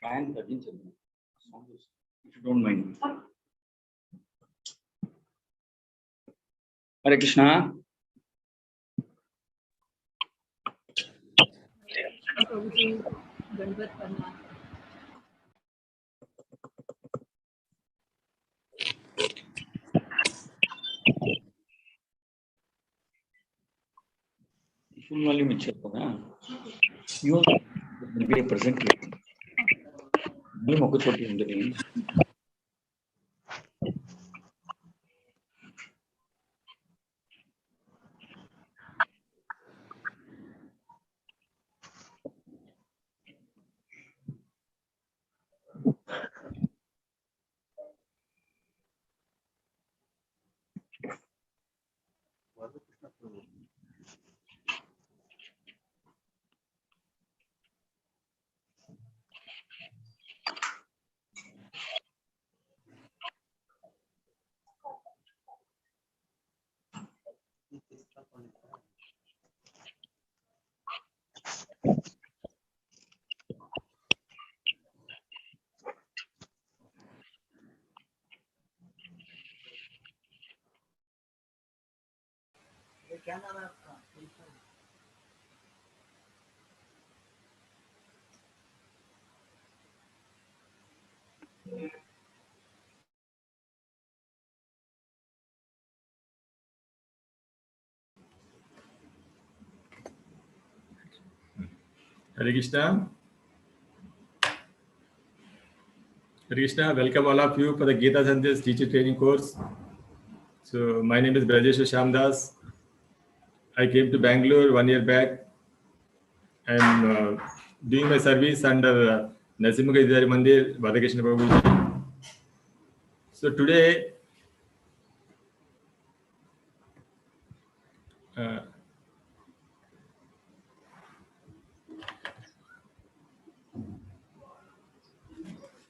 Fan తగ్గించండి if you don't mind. Hare Krishna. Full volume ఇచ్చేదా you will be present మేము ఒక చోట ఉంటుంది Hare Krishna. Hare Krishna. Welcome all of you for the Gita Sandesh teacher training course. So my name is Brajesh Shamdas. I came to Bangalore 1 year back. I am doing my service under Nasimha Mandir, Radhakrishna Prabhuji. So today,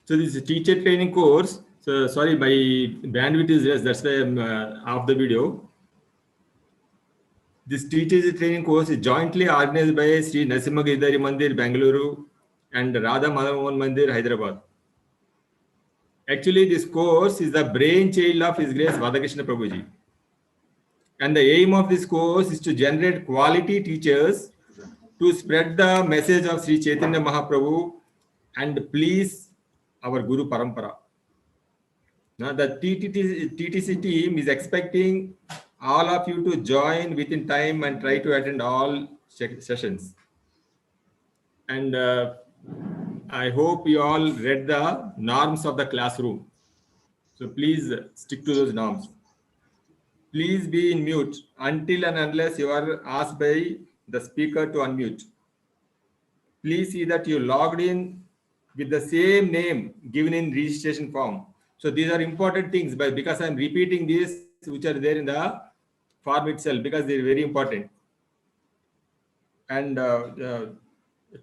so this is a teacher training course. So sorry, my bandwidth is less. That's why I'm off the video. This teacher training course is jointly organized by Sri Nasimha Mandir, Bangalore, and Radha Madhavan Mandir, Hyderabad. Actually, this course is the brainchild of His Grace Radhakrishna Prabhuji. And the aim of this course is to generate quality teachers to spread the message of Sri Chaitanya Mahaprabhu and please our Guru Parampara. Now, the TTC team is expecting all of you to join within time and try to attend all sessions. And I hope you all read the norms of the classroom. So please stick to those norms. Please be in mute until and unless you are asked by the speaker to unmute. Please see that you logged in with the same name given in registration form. So these are important things, but because I'm repeating these which are there in the form itself, because they're very important. And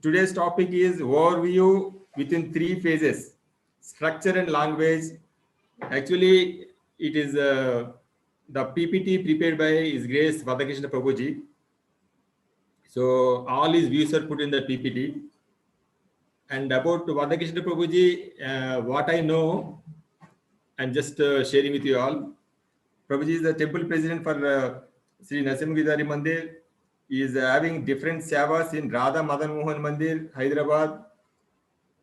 today's topic is overview within 3 phases: structure and language. Actually, it is the PPT prepared by His Grace Radhakrishna Prabhuji. So all his views are put in the PPT. And about Radhakrishna Prabhuji, what I know, I'm just sharing with you all. Prabhuji is the temple president for Sri Nasimha Mandir. He is having different sevas in Radha Madan Mohan Mandir, Hyderabad.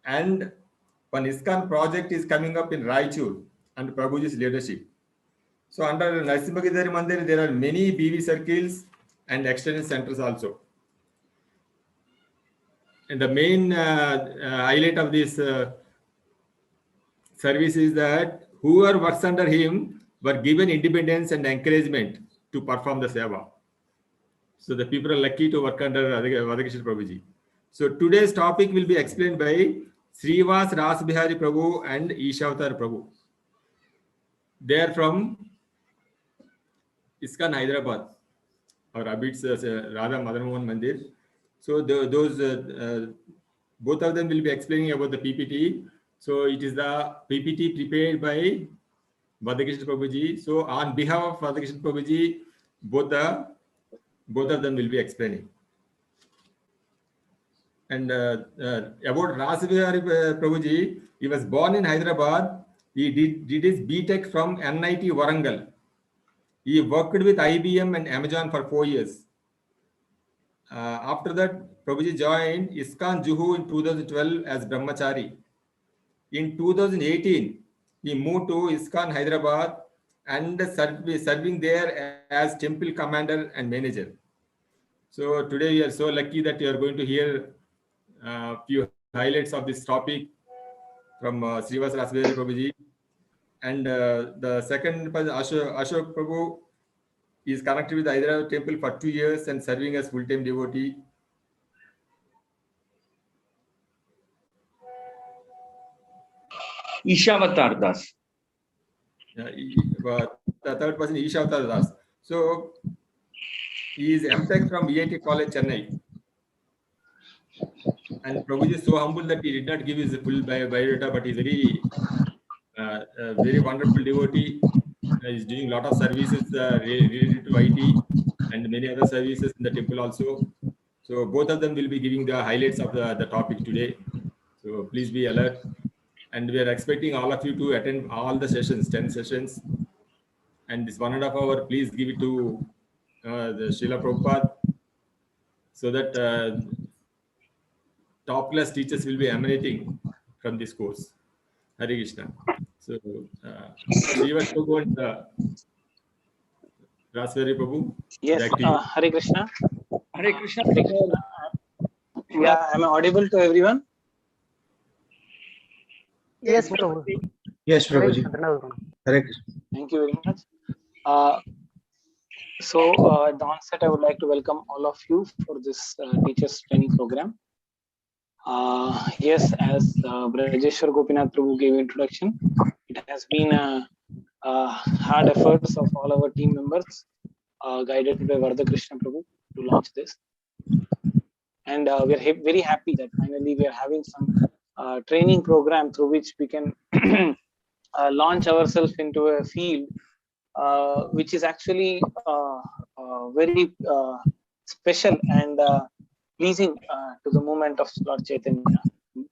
And one ISKCON project is coming up in Raichur under Prabhuji's leadership. So under Nasimha Mandir, there are many BV circles and extension centers also. And the main highlight of this service is that whoever works under him were given independence and encouragement to perform the seva. So the people are lucky to work under Radhakrishna Prabhuji. So today's topic will be explained by Srivas Ras Bihari Prabhu and Ishavatar Prabhu. They are from ISKCON Hyderabad, or Abid's Radha Madan Mohan Mandir. So both of them will be explaining about the PPT. So it is the PPT prepared by Radhakrishna Prabhuji. So on behalf of Radhakrishna Prabhuji, both of them will be explaining. And about Rasbihari Prabhuji, he was born in Hyderabad. He did his BTech from NIT Warangal. He worked with IBM and Amazon for 4 years. After that, Prabhuji joined ISKCON Juhu in 2012 as Brahmachari. In 2018, he moved to ISKCON Hyderabad and serving there as temple commander and manager. So today we are so lucky that you are going to hear a few highlights of this topic from Srivas Rasbihari Prabhuji. And the second person, Ashok Prabhu, is connected with the Hyderabad temple for 2 years and serving as full-time devotee. Ishavatar Das. The third person, Ishavatar Das. So he is MTech from EIT College, Chennai. And Prabhuji is so humble that he did not give his full biodata, but he's a very wonderful devotee. He's doing a lot of services related to IT and many other services in the temple also. So both of them will be giving the highlights of the topic today. So please be alert. And we are expecting all of you to attend all the sessions, 10 sessions. And this 1.5 hour, please give it to the Srila Prabhupada so that top class teachers will be emanating from this course. Hare Krishna. So, Srivas Prabhu and Rasbihari Prabhu. Yes, Hare Krishna. Hare Krishna. Hare Krishna. Yeah, am I audible to everyone? Yes, Prabhu. Yes, Prabhuji. Hare Krishna. Thank you very much. So at the onset, I would like to welcome all of you for this teachers training program. Yes, as Brajeshwar Gopinath Prabhu gave introduction, it has been hard efforts of all our team members, guided by Vardha Krishna Prabhu, to launch this. And we are very happy that finally we are having some training program through which we can launch ourselves into a field which is actually very special and pleasing to the movement of Lord Chaitanya,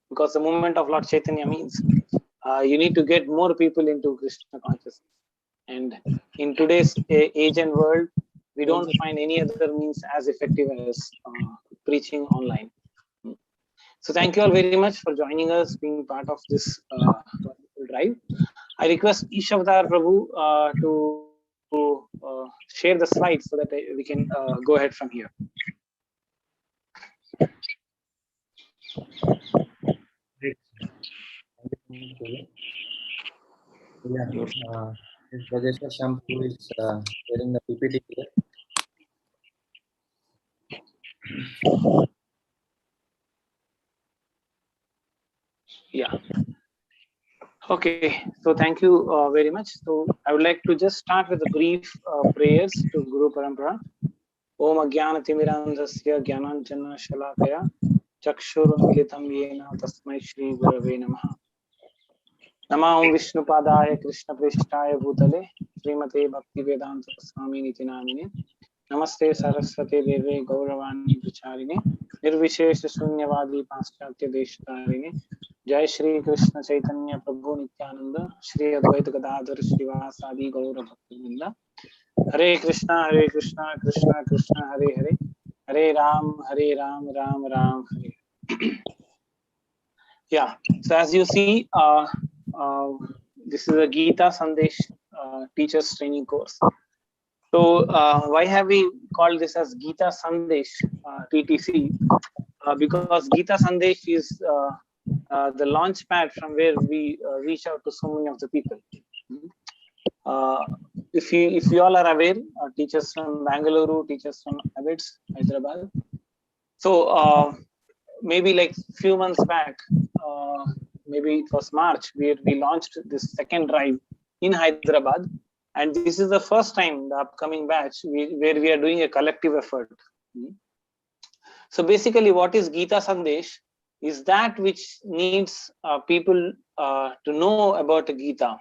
because the movement of Lord Chaitanya means you need to get more people into Krishna consciousness. And in today's age and world, we don't find any other means as effective as preaching online. So thank you all very much for joining us, being part of this drive. I request Ishavatar Prabhu to share the slides so that we can go ahead from here. Yeah, Brajeshwar Shampoo is sharing the PPT here. Yeah. Okay. So thank you very much. So I would like to just start with a brief prayers to Guru Parampara. Om Agyana Timirandasya Gyananjana Shalakaya Chakshurunmilitam Yena Tasmai Shri Gurave Namaha. Namah Vishnu Padaya Krishna Prishtaya Bhutale Srimate Bhakti Vedanta Swami Niti Namine Namaste Saraswate Deve Gauravani Pracharine Nirvishesha Sunyavadi Paschatya Deshtarine Jai Shri Krishna Chaitanya Prabhu Nityananda Shri Advaita Gadadhar Srivasadi Gaura Bhaktivinoda Hare Krishna Krishna Krishna Hare Hare Hare Ram Ram Ram Hare. Yeah, so as you see, this is a Gita Sandesh teachers training course. So why have we called this as Gita Sandesh TTC? Because Gita Sandesh is the launch pad from where we reach out to so many of the people. If you all are aware, teachers from Bangalore, teachers from Abids, Hyderabad. So maybe like few months back, maybe it was March, where we launched this second drive in Hyderabad. And this is the first time, the upcoming batch, where we are doing a collective effort. So basically, what is Gita Sandesh is that which needs people to know about Gita.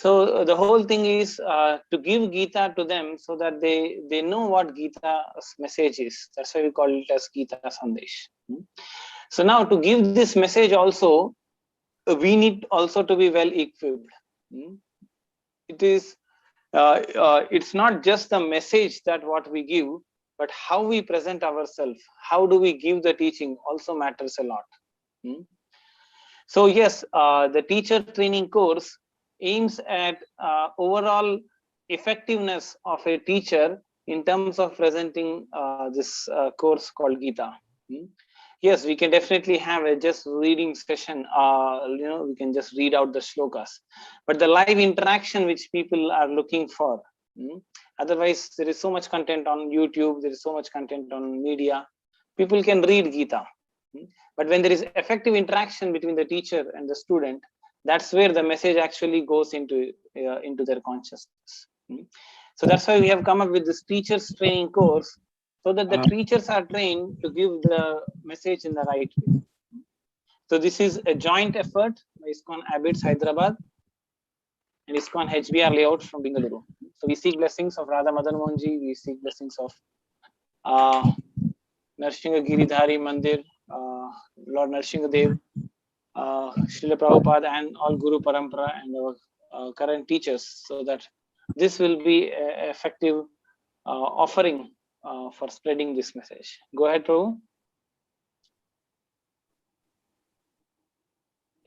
So the whole thing is to give Gita to them so that they know what Gita's message is. That's why we call it as Gita Sandesh. So now to give this message also, we need also to be well equipped. It is it's not just the message that what we give, but how we present ourselves, how do we give the teaching also matters a lot. So yes, the teacher training course aims at overall effectiveness of a teacher in terms of presenting this course called Gita. Yes, we can definitely have a just reading session. We can just read out the shlokas, but the live interaction which people are looking for. Otherwise, there is so much content on YouTube. There is so much content on media. People can read Gita, but when there is effective interaction between the teacher and the student, that's where the message actually goes into their consciousness. So that's why we have come up with this teachers training course, so that the teachers are trained to give the message in the right way. So this is a joint effort by ISKCON Abbots Hyderabad and ISKCON HBR Layout from Bengaluru. So we seek blessings of Radha Madan Mohanji, we seek blessings of Narsingha Giridhari Mandir, Lord Narsingha Dev, Srila Prabhupada, and all Guru Parampara and our current teachers, so that this will be an effective offering for spreading this message. Go ahead, Prabhu.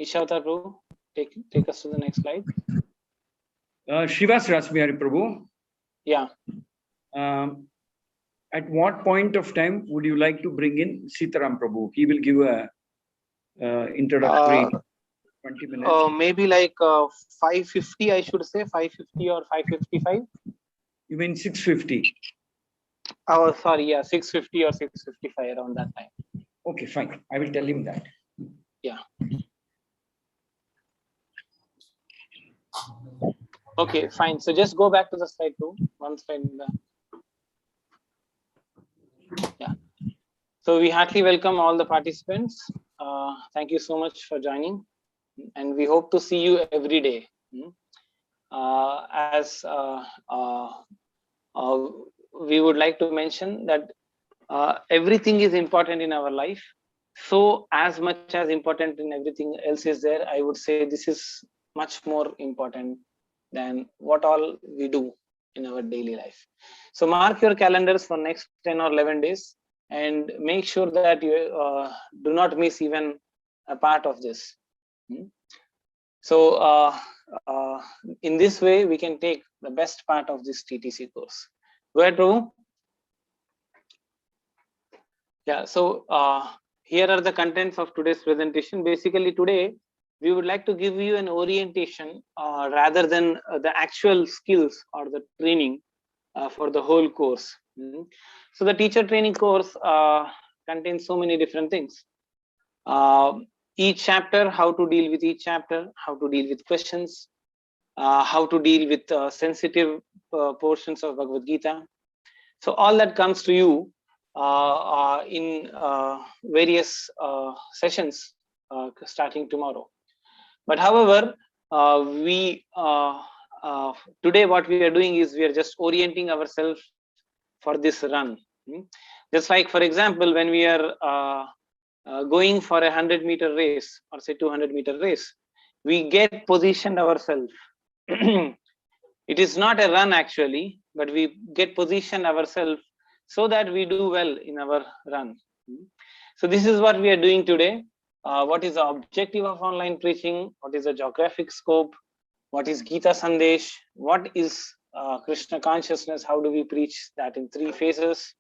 Ishavatar Prabhu, take us to the next slide. Srivas Rasbihari Prabhu. Yeah. At what point of time would you like to bring in Sitaram Prabhu? He will give a introductory 20 minutes. Maybe like 5:50, I should say 5:50 or 5:55. You mean 6:50? Oh, sorry, yeah, 6:50 or 6:55, around that time. Okay, fine. I will tell him that. Yeah. Okay, fine. So just go back to the slide 2. One slide. Yeah. So we heartily welcome all the participants. Thank you so much for joining, and we hope to see you every day. We would like to mention that everything is important in our life. So as much as important in everything else is there, I would say this is much more important than what all we do in our daily life. So mark your calendars for next 10 or 11 days and make sure that you do not miss even a part of this. So in this way, we can take the best part of this TTC course. Go ahead, Prabhu. Yeah, so here are the contents of today's presentation. Basically, today, we would like to give you an orientation rather than the actual skills or the training for the whole course. So the teacher training course contains so many different things. Each chapter, how to deal with each chapter, how to deal with questions, how to deal with sensitive portions of Bhagavad Gita. So all that comes to you in various sessions starting tomorrow. But however, today what we are doing is we are just orienting ourselves for this run. Just like, for example, when we are going for a 100-meter race or say 200-meter race, we get positioned ourselves. It is not a run actually, but we get positioned ourselves so that we do well in our run. So this is what we are doing today. What is the objective of online preaching? What is the geographic scope? What is Gita Sandesh? What is Krishna consciousness? How do we preach that in 3 phases?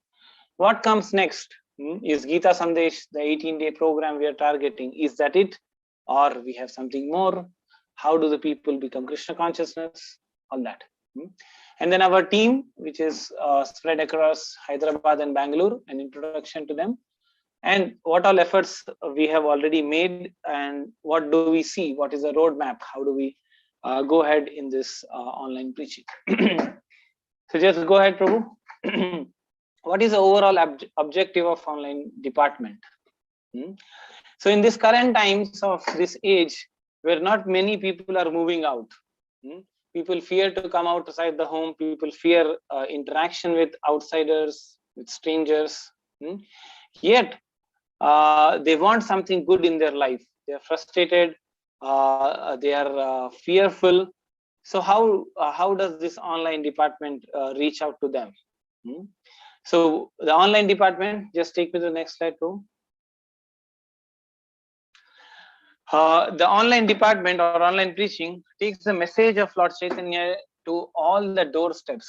What comes next? Is Gita Sandesh the 18-day program we are targeting? Is that it? Or we have something more? How do the people become Krishna consciousness? All that. And then our team, which is spread across Hyderabad and Bangalore, an introduction to them. And what all efforts we have already made, and what do we see? What is the roadmap? How do we go ahead in this online preaching? So just go ahead, Prabhu. What is the overall objective of online department? So in this current times of this age, where not many people are moving out, People fear to come outside the home. People fear interaction with outsiders, with strangers. Yet, they want something good in their life. They are frustrated. They are fearful. So how does this online department reach out to them? So the online department, just take me to the next slide, too. The online department or online preaching takes the message of Lord Chaitanya to all the doorsteps.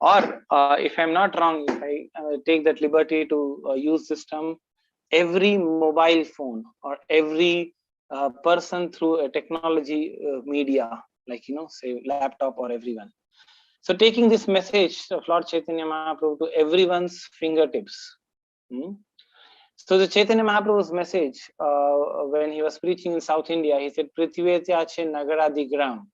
Or if I'm not wrong, if I take that liberty to use this term, every mobile phone or every person through a technology media, like, say laptop or everyone. So taking this message of Lord Chaitanya Mahaprabhu to everyone's fingertips. So the Chaitanya Mahaprabhu's message, when he was preaching in South India, he said, Prithvyatyache Nagaradi Gram.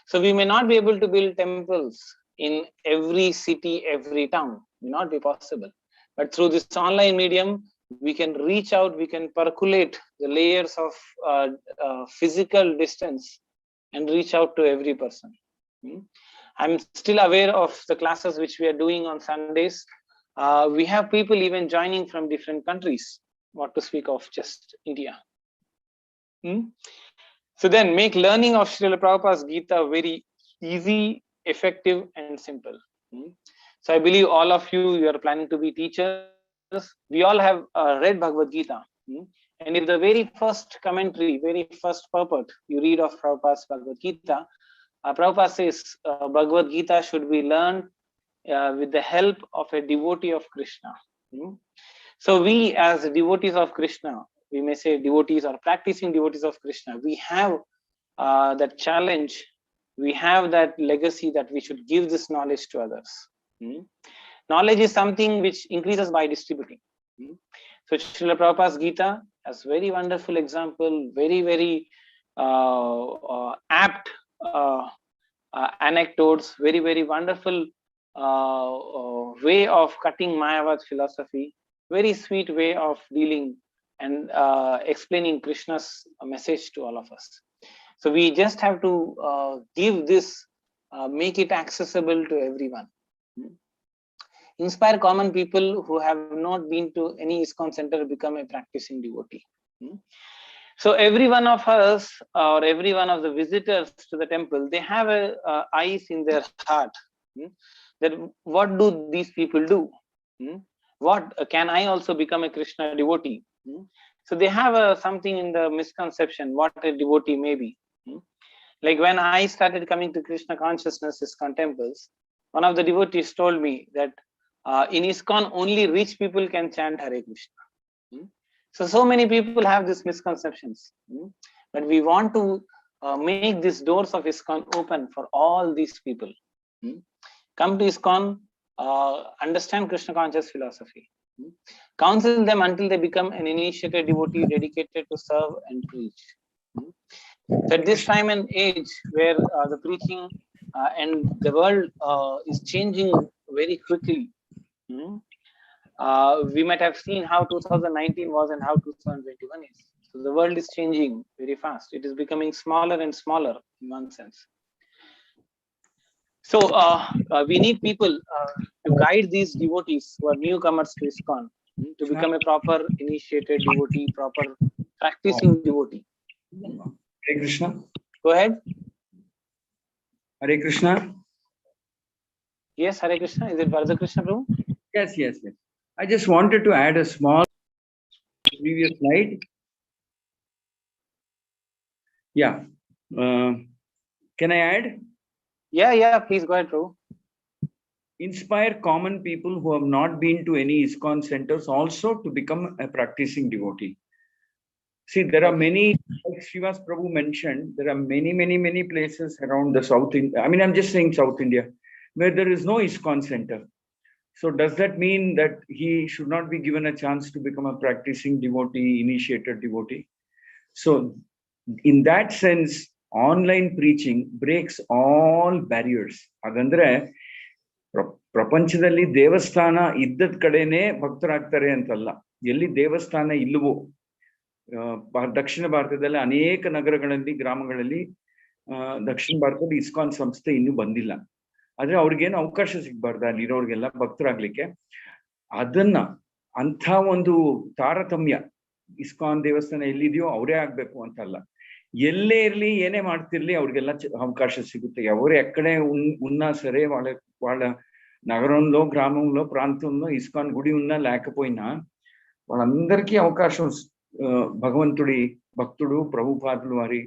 So we may not be able to build temples in every city, every town. May not be possible. But through this online medium, we can reach out, we can percolate the layers of physical distance and reach out to every person. I'm still aware of the classes which we are doing on Sundays. We have people even joining from different countries, what to speak of just India. So then make learning of Srila Prabhupada's Gita very easy, effective and simple. So I believe all of you are planning to be teachers. We all have read Bhagavad Gita. And in the very first commentary, very first purport you read of Prabhupada's Bhagavad Gita, Prabhupada says Bhagavad Gita should be learned with the help of a devotee of Krishna. So we as devotees of Krishna, we may say devotees or practicing devotees of Krishna, we have that challenge, we have that legacy that we should give this knowledge to others. Knowledge is something which increases by distributing. So Srila Prabhupada's Gita has very wonderful example, very, very apt anecdotes, very, very wonderful way of cutting Mayavad philosophy, very sweet way of dealing and explaining Krishna's message to all of us. So we just have to give this, make it accessible to everyone. Inspire common people who have not been to any ISKCON center become a practicing devotee. So every one of us or every one of the visitors to the temple, they have a eyes in their heart. That what do these people do? What can I also become a Krishna devotee? So they have something in the misconception what a devotee may be. Like when I started coming to Krishna consciousness ISKCON temples, one of the devotees told me that in ISKCON only rich people can chant Hare Krishna. So many people have these misconceptions, but we want to make these doors of ISKCON open for all these people. Come to ISKCON, understand Krishna conscious philosophy, counsel them until they become an initiated devotee dedicated to serve and preach. So at this time and age where the preaching and the world is changing very quickly, we might have seen how 2019 was and how 2021 is. So the world is changing very fast. It is becoming smaller and smaller in one sense. So we need people to guide these devotees who are newcomers to ISKCON to become a proper initiated devotee, proper practicing devotee. Hare Krishna. Go ahead. Hare Krishna. Yes, Hare Krishna. Is it Varada Krishna Prabhu? Yes. I just wanted to add a small previous slide. Yeah. Can I add? Yeah, please go ahead, Prabhu. Inspire common people who have not been to any ISKCON centers also to become a practicing devotee. See, there are many, like Srivas Prabhu mentioned, there are many places around the South India. I mean, I'm just saying South India, where there is no ISKCON center. So does that mean that he should not be given a chance to become a practicing devotee, initiated devotee? So in that sense, online preaching breaks all barriers. Agandre, ಪ್ರಪಂಚದಲ್ಲಿ ದೇವಸ್ಥಾನ ಇದ್ದದ ಕಡೆನೆ ಭಕ್ತರಾಗ್ತಾರೆ ಅಂತಲ್ಲ. ಎಲ್ಲಿ ದೇವಸ್ಥಾನ ಇಲ್ಲವೋ, ದಕ್ಷಿಣ ಭಾರತದಲ್ಲಿ ಅನೇಕ ನಗರಗಳಲ್ಲಿ, ಗ್ರಾಮಗಳಲ್ಲಿ ದಕ್ಷಿಣ ಭಾರತದಲ್ಲಿ ಇಸ್ಕಾನ್ ಸಂಸ್ಥೆ ಇನ್ನೂ ಬಂದಿಲ್ಲ. ಆದ್ರೆ ಅವ್ರಿಗೇನು ಅವಕಾಶ ಸಿಗ್ಬಾರ್ದು ಅಲ್ಲಿರೋರ್ಗೆಲ್ಲ ಭಕ್ತರಾಗ್ಲಿಕ್ಕೆ. ಅದನ್ನ ಅಂಥ ಒಂದು ತಾರತಮ್ಯ, ಇಸ್ಕಾನ್ ದೇವಸ್ಥಾನ ಎಲ್ಲಿದೆಯೋ ಅವರೇ ಆಗ್ಬೇಕು ಅಂತಲ್ಲ, ಎಲ್ಲೇ ಇರ್ಲಿ ಏನೇ ಮಾಡ್ತಿರ್ಲಿ ಅವ್ರಿಗೆಲ್ಲ అవకాశ సిగుతే. ఎవరు ఎక్కడే ఉన్నా సరే వాళ్ళ నగరంలో, గ్రామంలో, ప్రాంతంలో ఇస్కాన్ గుడి ఉన్నా లేకపోయినా వాళ్ళందరికీ అవకాశం భగవంతుడి భక్తుడు ప్రభుపాదులు వారి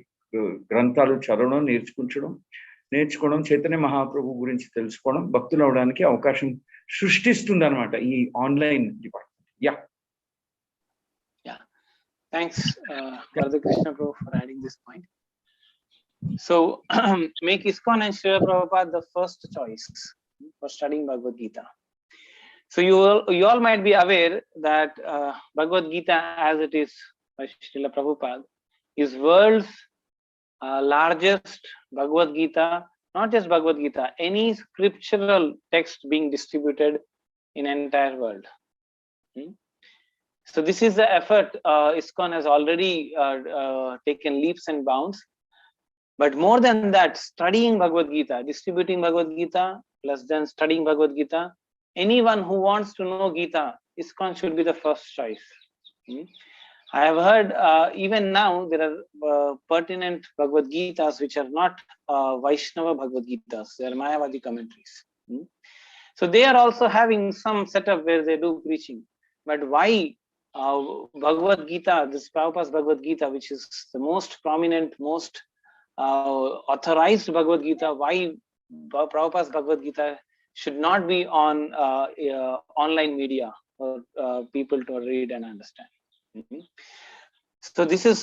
గ్రంథాలు చదవడం, నేర్చుకోవడం, చైతన్య మహాప్రభు గురించి తెలుసుకోవడం, భక్తులు అవడానికి అవకాశం సృష్టిస్తుంది అన్నమాట ఈ online department. Yeah. Thanks, Radha Krishna Prabhu, for adding this point. So, make ISKCON and Srila Prabhupada the first choice for studying Bhagavad Gita. So, you all might be aware that Bhagavad Gita, as it is by Srila Prabhupada, is world's largest Bhagavad Gita. Not just Bhagavad Gita, any scriptural text being distributed in entire world. So this is the effort ISKCON has already taken leaps and bounds. But more than that, studying Bhagavad Gita, distributing Bhagavad Gita, plus then studying Bhagavad Gita, anyone who wants to know Gita, ISKCON should be the first choice. I have heard even now there are pertinent Bhagavad Gitas which are not Vaishnava Bhagavad Gitas, they are Mayavadi commentaries. So they are also having some setup where they do preaching. But why Bhagavad Gita, this Prabhupada's Bhagavad Gita, which is the most prominent, most authorized Bhagavad Gita, why Prabhupada's Bhagavad Gita should not be on online media for people to read and understand. So this is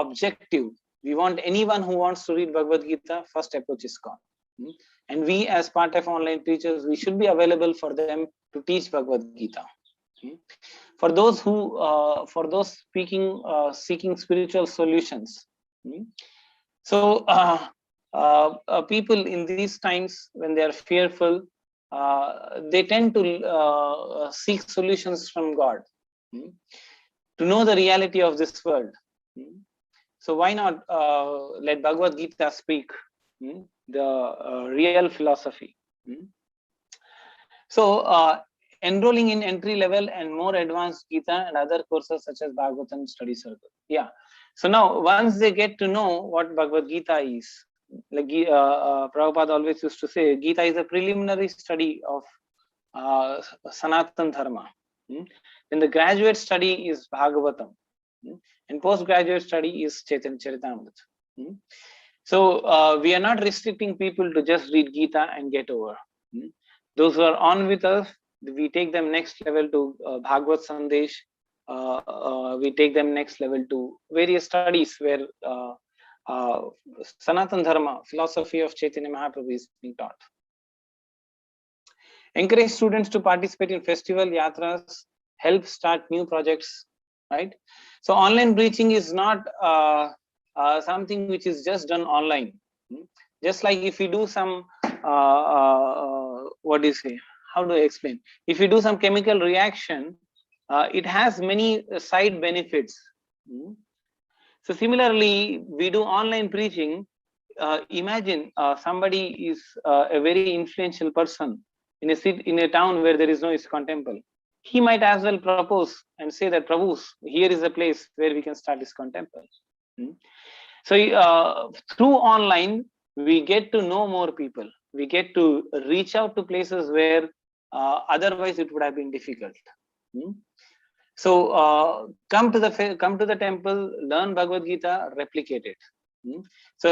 objective. We want anyone who wants to read Bhagavad Gita, first approach ISKCON. And we, as part of online teachers, we should be available for them to teach Bhagavad Gita. For those who, seeking spiritual solutions. So people in these times, when they are fearful, they tend to seek solutions from God, to know the reality of this world. So why not let Bhagavad Gita speak the real philosophy? So enrolling in entry level and more advanced Gita and other courses such as Bhagavatam study circle. Yeah. So now once they get to know what Bhagavad Gita is, like Prabhupada always used to say, Gita is a preliminary study of Sanatan Dharma. Then the graduate study is Bhagavatam, and postgraduate study is Chaitanya Charitamrita. So we are not restricting people to just read Gita and get over. Those who are on with us, we take them next level to Bhagavad Sandesh. We take them next level to various studies where Sanatan Dharma, philosophy of Chaitanya Mahaprabhu is being taught. Encourage students to participate in festival, yatras, help start new projects, right? So online preaching is not something which is just done online. Just like if you do some, what do you say? How do I explain? If you do some chemical reaction, it has many side benefits. So similarly, we do online preaching. Imagine somebody is a very influential person in a town where there is no ISKCON temple. He might as well propose and say that, Prabhus, here is a place where we can start ISKCON temple. So through online, we get to know more people. We get to reach out to places where otherwise it would have been difficult. So come to the temple, learn Bhagavad Gita, replicate it. So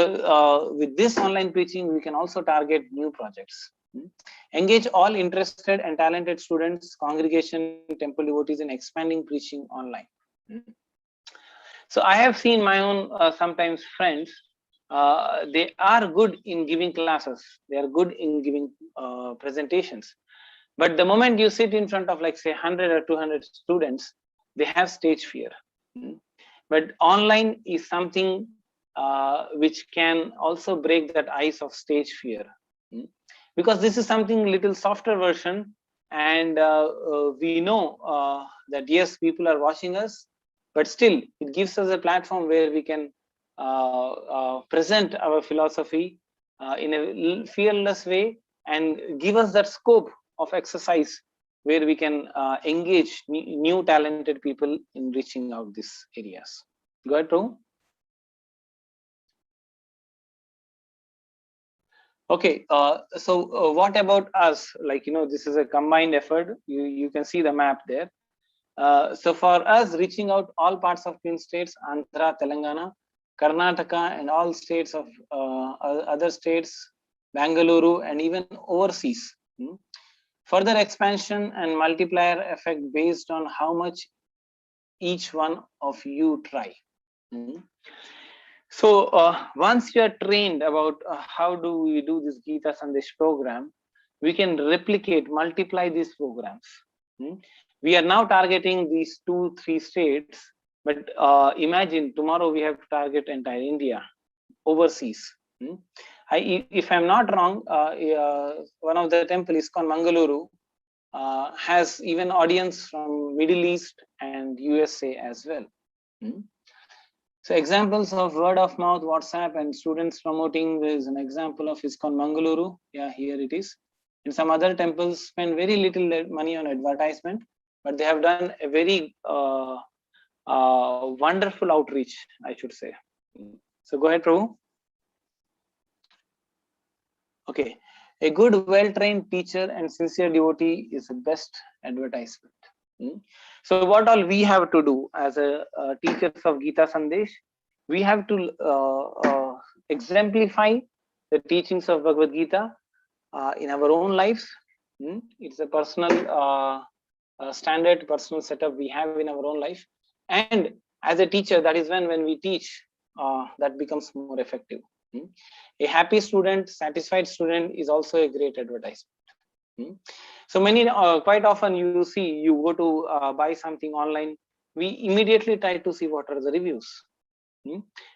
with this online preaching, we can also target new projects. Engage all interested and talented students, congregation, temple devotees in expanding preaching online. So I have seen my own sometimes friends, they are good in giving classes, they are good in giving presentations. But the moment you sit in front of, like, say, 100 or 200 students, they have stage fear. But online is something which can also break that ice of stage fear. Because this is something little softer version, and we know that yes, people are watching us, but still it gives us a platform where we can present our philosophy in a fearless way and give us that scope of exercise where we can engage new talented people in reaching out these areas. Go ahead, Prabhu. Okay, so what about us? Like, this is a combined effort. You can see the map there. So for us, reaching out all parts of Twin States, Andhra, Telangana, Karnataka, and all states of other states, Bangalore, and even overseas. Further expansion and multiplier effect based on how much each one of you try. So once you are trained about how do we do this Gita Sandesh program, we can replicate, multiply these programs. We are now targeting these 2-3 states, but imagine tomorrow we have to target entire India, overseas. If I'm not wrong, one of the temple, ISKCON Mangaluru, has even audience from Middle East and USA as well. So examples of word of mouth, WhatsApp, and students promoting is an example of ISKCON Mangaluru. Yeah, here it is. In some other temples spend very little money on advertisement, but they have done a very wonderful outreach, I should say. So go ahead, Prabhu. Okay, a good, well-trained teacher and sincere devotee is the best advertisement. So what all we have to do as a teachers of Gita Sandesh? We have to exemplify the teachings of Bhagavad Gita in our own lives. It's a personal standard, personal setup we have in our own life. And as a teacher, that is when we teach, that becomes more effective. A happy student, satisfied student is also a great advertisement. So many, quite often you see, you go to buy something online, we immediately try to see what are the reviews.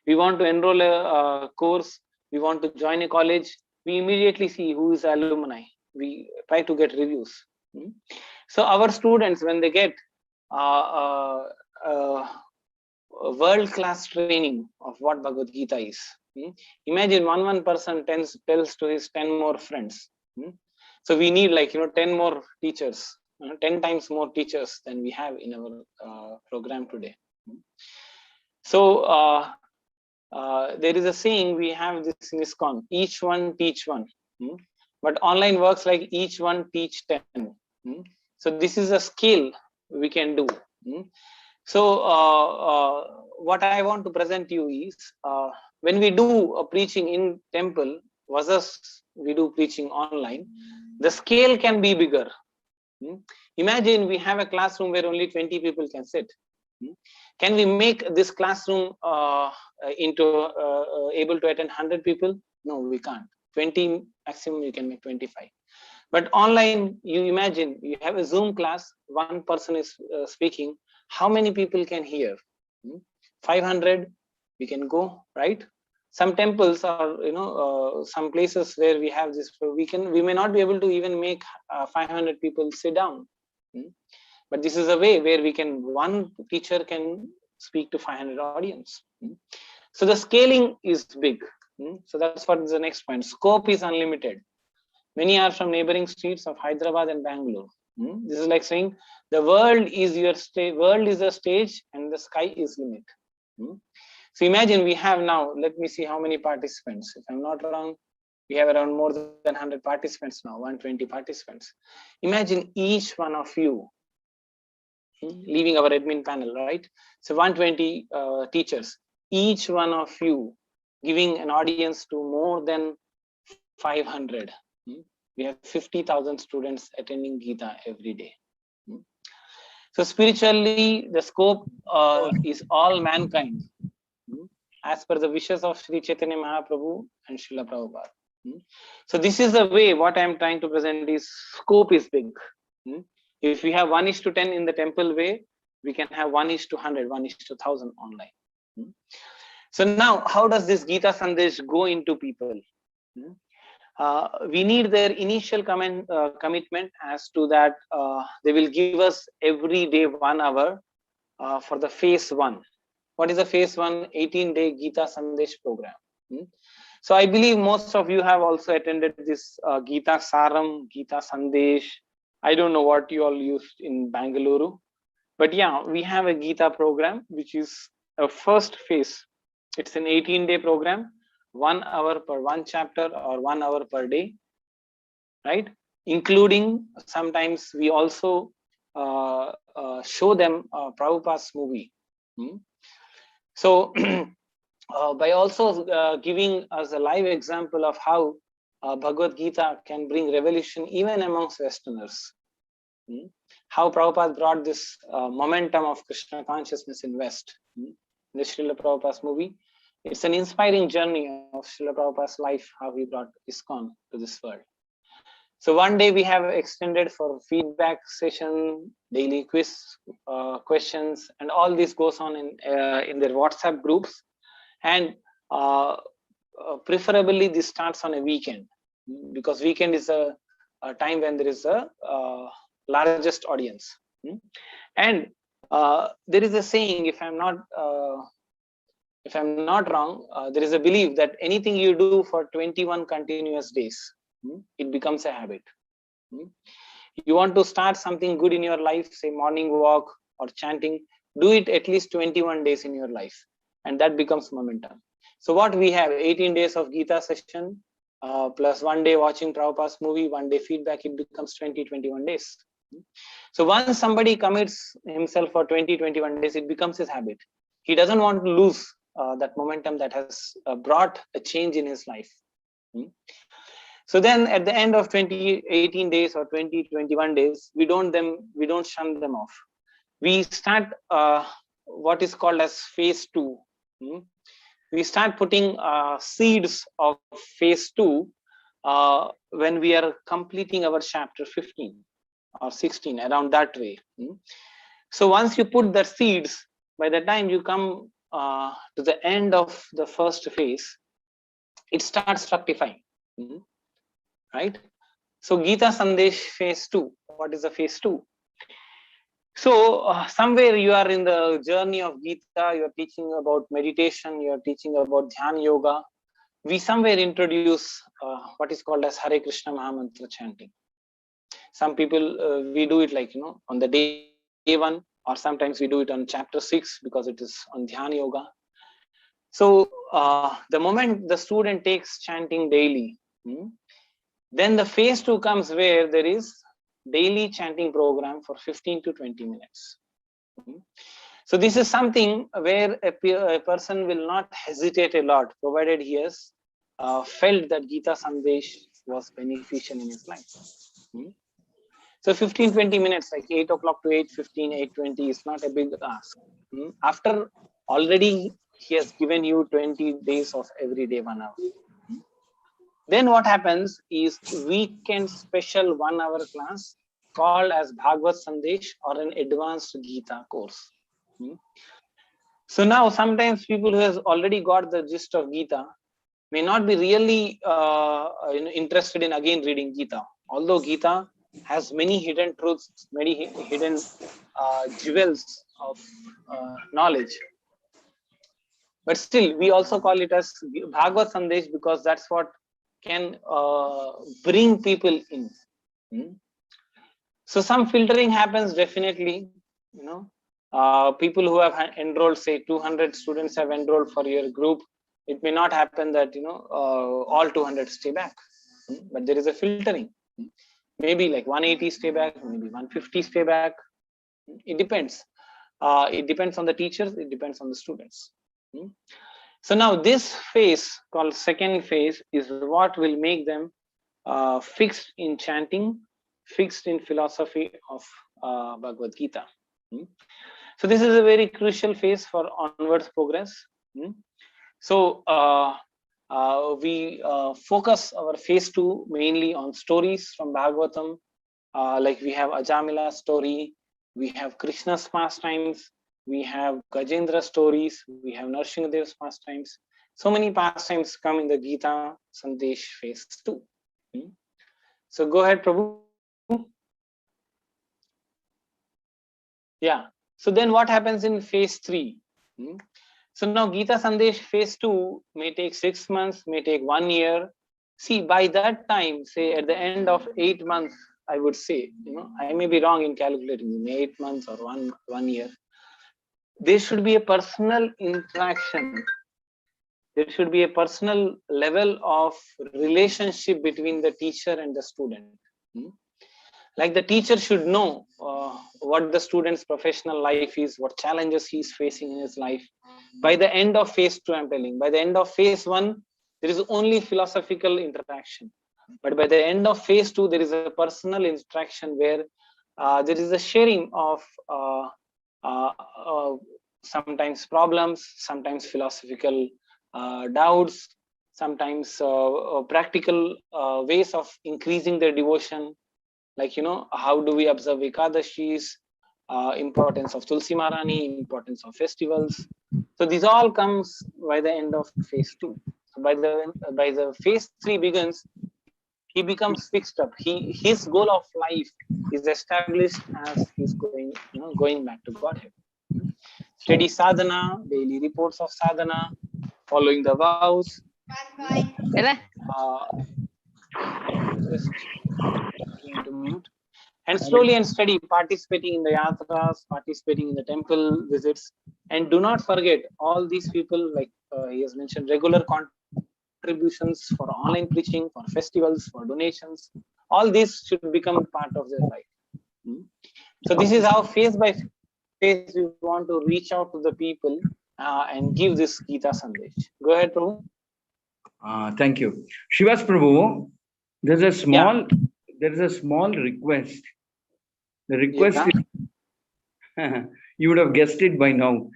We want to enroll a course, we want to join a college, we immediately see who is alumni. We try to get reviews. So our students, when they get world-class training of what Bhagavad Gita is, imagine one person tells to his 10 more friends. So we need 10 more teachers, 10 times more teachers than we have in our program today. So there is a saying we have this in ISKCON: each one teach one. But online works like each one teach 10. So this is a skill we can do. So what I want to present you is when we do a preaching in temple versus we do preaching online, the scale can be bigger. Imagine we have a classroom where only 20 people can sit. Can we make this classroom into able to attend 100 people? No, we can't. 20 maximum, you can make 25. But online, you imagine you have a Zoom class, one person is speaking. How many people can hear? 500, we can go, right? Some temples are, some places where we have this, we may not be able to even make 500 people sit down. But this is a way where we can, one teacher can speak to 500 audience. So the scaling is big. So that's what is the next point. Scope is unlimited. Many are from neighboring streets of Hyderabad and Bangalore. This is like saying the world is your stage, world is a stage and the sky is limit. So imagine we have now, let me see how many participants. If I'm not wrong, we have around more than 100 participants now, 120 participants. Imagine each one of you leaving our admin panel, right? So 120 teachers, each one of you giving an audience to more than 500. We have 50,000 students attending Gita every day. So spiritually, the scope is all mankind, as per the wishes of Sri Chaitanya Mahaprabhu and Srila Prabhupada. So this is the way, what I am trying to present is scope is big. If we have 1:10 in the temple way, we can have 1:100, 1:1000 online. So now, how does this Gita Sandesh go into people? We need their initial commitment as to that they will give us every day 1 hour for the phase 1. What is the phase 1 18-day Gita Sandesh program? So I believe most of you have also attended this Gita Saram, Gita Sandesh. I don't know what you all used in Bangalore, but yeah, we have a Gita program, which is a first phase. It's an 18-day program, 1 hour per one chapter or 1 hour per day, right? Including sometimes we also show them Prabhupada's movie. So by also giving us a live example of how Bhagavad Gita can bring revolution even amongst Westerners. How Prabhupada brought this momentum of Krishna consciousness in West. The Srila Prabhupada's movie. It's an inspiring journey of Srila Prabhupada's life, how he brought ISKCON to this world. So one day we have extended for feedback session, daily quiz, questions, and all this goes on in their WhatsApp groups. And preferably this starts on a weekend, because weekend is a time when there is a largest audience. And there is a saying, if I'm not wrong, there is a belief that anything you do for 21 continuous days, it becomes a habit. You want to start something good in your life, say morning walk or chanting, do it at least 21 days in your life, and that becomes momentum. So what we have, 18 days of Gita session, plus 1 day watching Prabhupada's movie, 1 day feedback, it becomes 21 days. So once somebody commits himself for 21 days, it becomes his habit. He doesn't want to lose that momentum that has brought a change in his life. So then at the end of 18 days or 21 days, we don't shun them off. We start what is called as phase 2. We start putting seeds of phase 2 when we are completing our chapter 15 or 16, around that way. So once you put the seeds, by the time you come to the end of the first phase, it starts fructifying. Right? So Gita Sandesh phase 2. What is the phase 2? So somewhere you are in the journey of Gita, you are teaching about meditation, you are teaching about Dhyana Yoga. We somewhere introduce what is called as Hare Krishna Mahamantra chanting. Some people, we do it like, on the day 1, or sometimes we do it on chapter 6 because it is on Dhyana Yoga. So the moment the student takes chanting daily, then the phase 2 comes where there is daily chanting program for 15 to 20 minutes. So this is something where a person will not hesitate a lot, provided he has felt that Gita Sandesh was beneficial in his life. So 15-20 minutes, like 8 o'clock to 8:15, 8:20 is not a big ask. After already he has given you 20 days of every day 1 hour. Then what happens is weekend special 1 hour class called as Bhagavad Sandesh or an advanced Gita course. So now sometimes people who has already got the gist of Gita may not be really interested in again reading Gita. Although Gita has many hidden truths, many hidden jewels of knowledge. But still, we also call it as Bhagavad Sandesh because that's what can bring people in. So some filtering happens definitely. People who have enrolled, say 200 students have enrolled for your group. It may not happen that all 200 stay back, but there is a filtering. Maybe like 180 stay back, maybe 150 stay back. It depends. It depends on the teachers. It depends on the students. So now this phase called second phase is what will make them fixed in chanting, fixed in philosophy of Bhagavad Gita. So this is a very crucial phase for onwards progress. So we focus our phase 2 mainly on stories from Bhagavatam, like we have Ajamila story, we have Krishna's pastimes, we have Gajendra stories, we have Narsingadev's pastimes. So many pastimes come in the Gita Sandesh phase 2. So go ahead, Prabhu. Yeah. So then what happens in phase 3? Hmm? So now Gita Sandesh phase 2 may take 6 months, may take 1 year. See, by that time, say at the end of 8 months, I would say, I may be wrong in calculating 8 months or one year. There should be a personal interaction. There should be a personal level of relationship between the teacher and the student. Like the teacher should know what the student's professional life is, what challenges he's facing in his life. By the end of phase 2, I'm telling, by the end of phase 1, there is only philosophical interaction. But by the end of phase 2, there is a personal interaction where there is a sharing of sometimes problems, sometimes philosophical doubts, sometimes practical ways of increasing their devotion. Like, how do we observe Ekadashis, importance of Tulsi Marani, importance of festivals. So these all comes by the end of phase 2. So by the phase 3 begins, he becomes fixed up. His goal of life is established as he's going back to Godhead. Steady sadhana, daily reports of sadhana, following the vows. Just going to mute. And slowly and steady, participating in the yatras, participating in the temple visits, and do not forget all these people, like he has mentioned, regular contributions for online preaching, for festivals, for donations. All this should become part of their life. So this is how phase by phase we want to reach out to the people and give this Gita Sandesh. Go ahead, Prabhu. Thank you. Shivas Prabhu, there's a small request. The request is, you would have guessed it by now.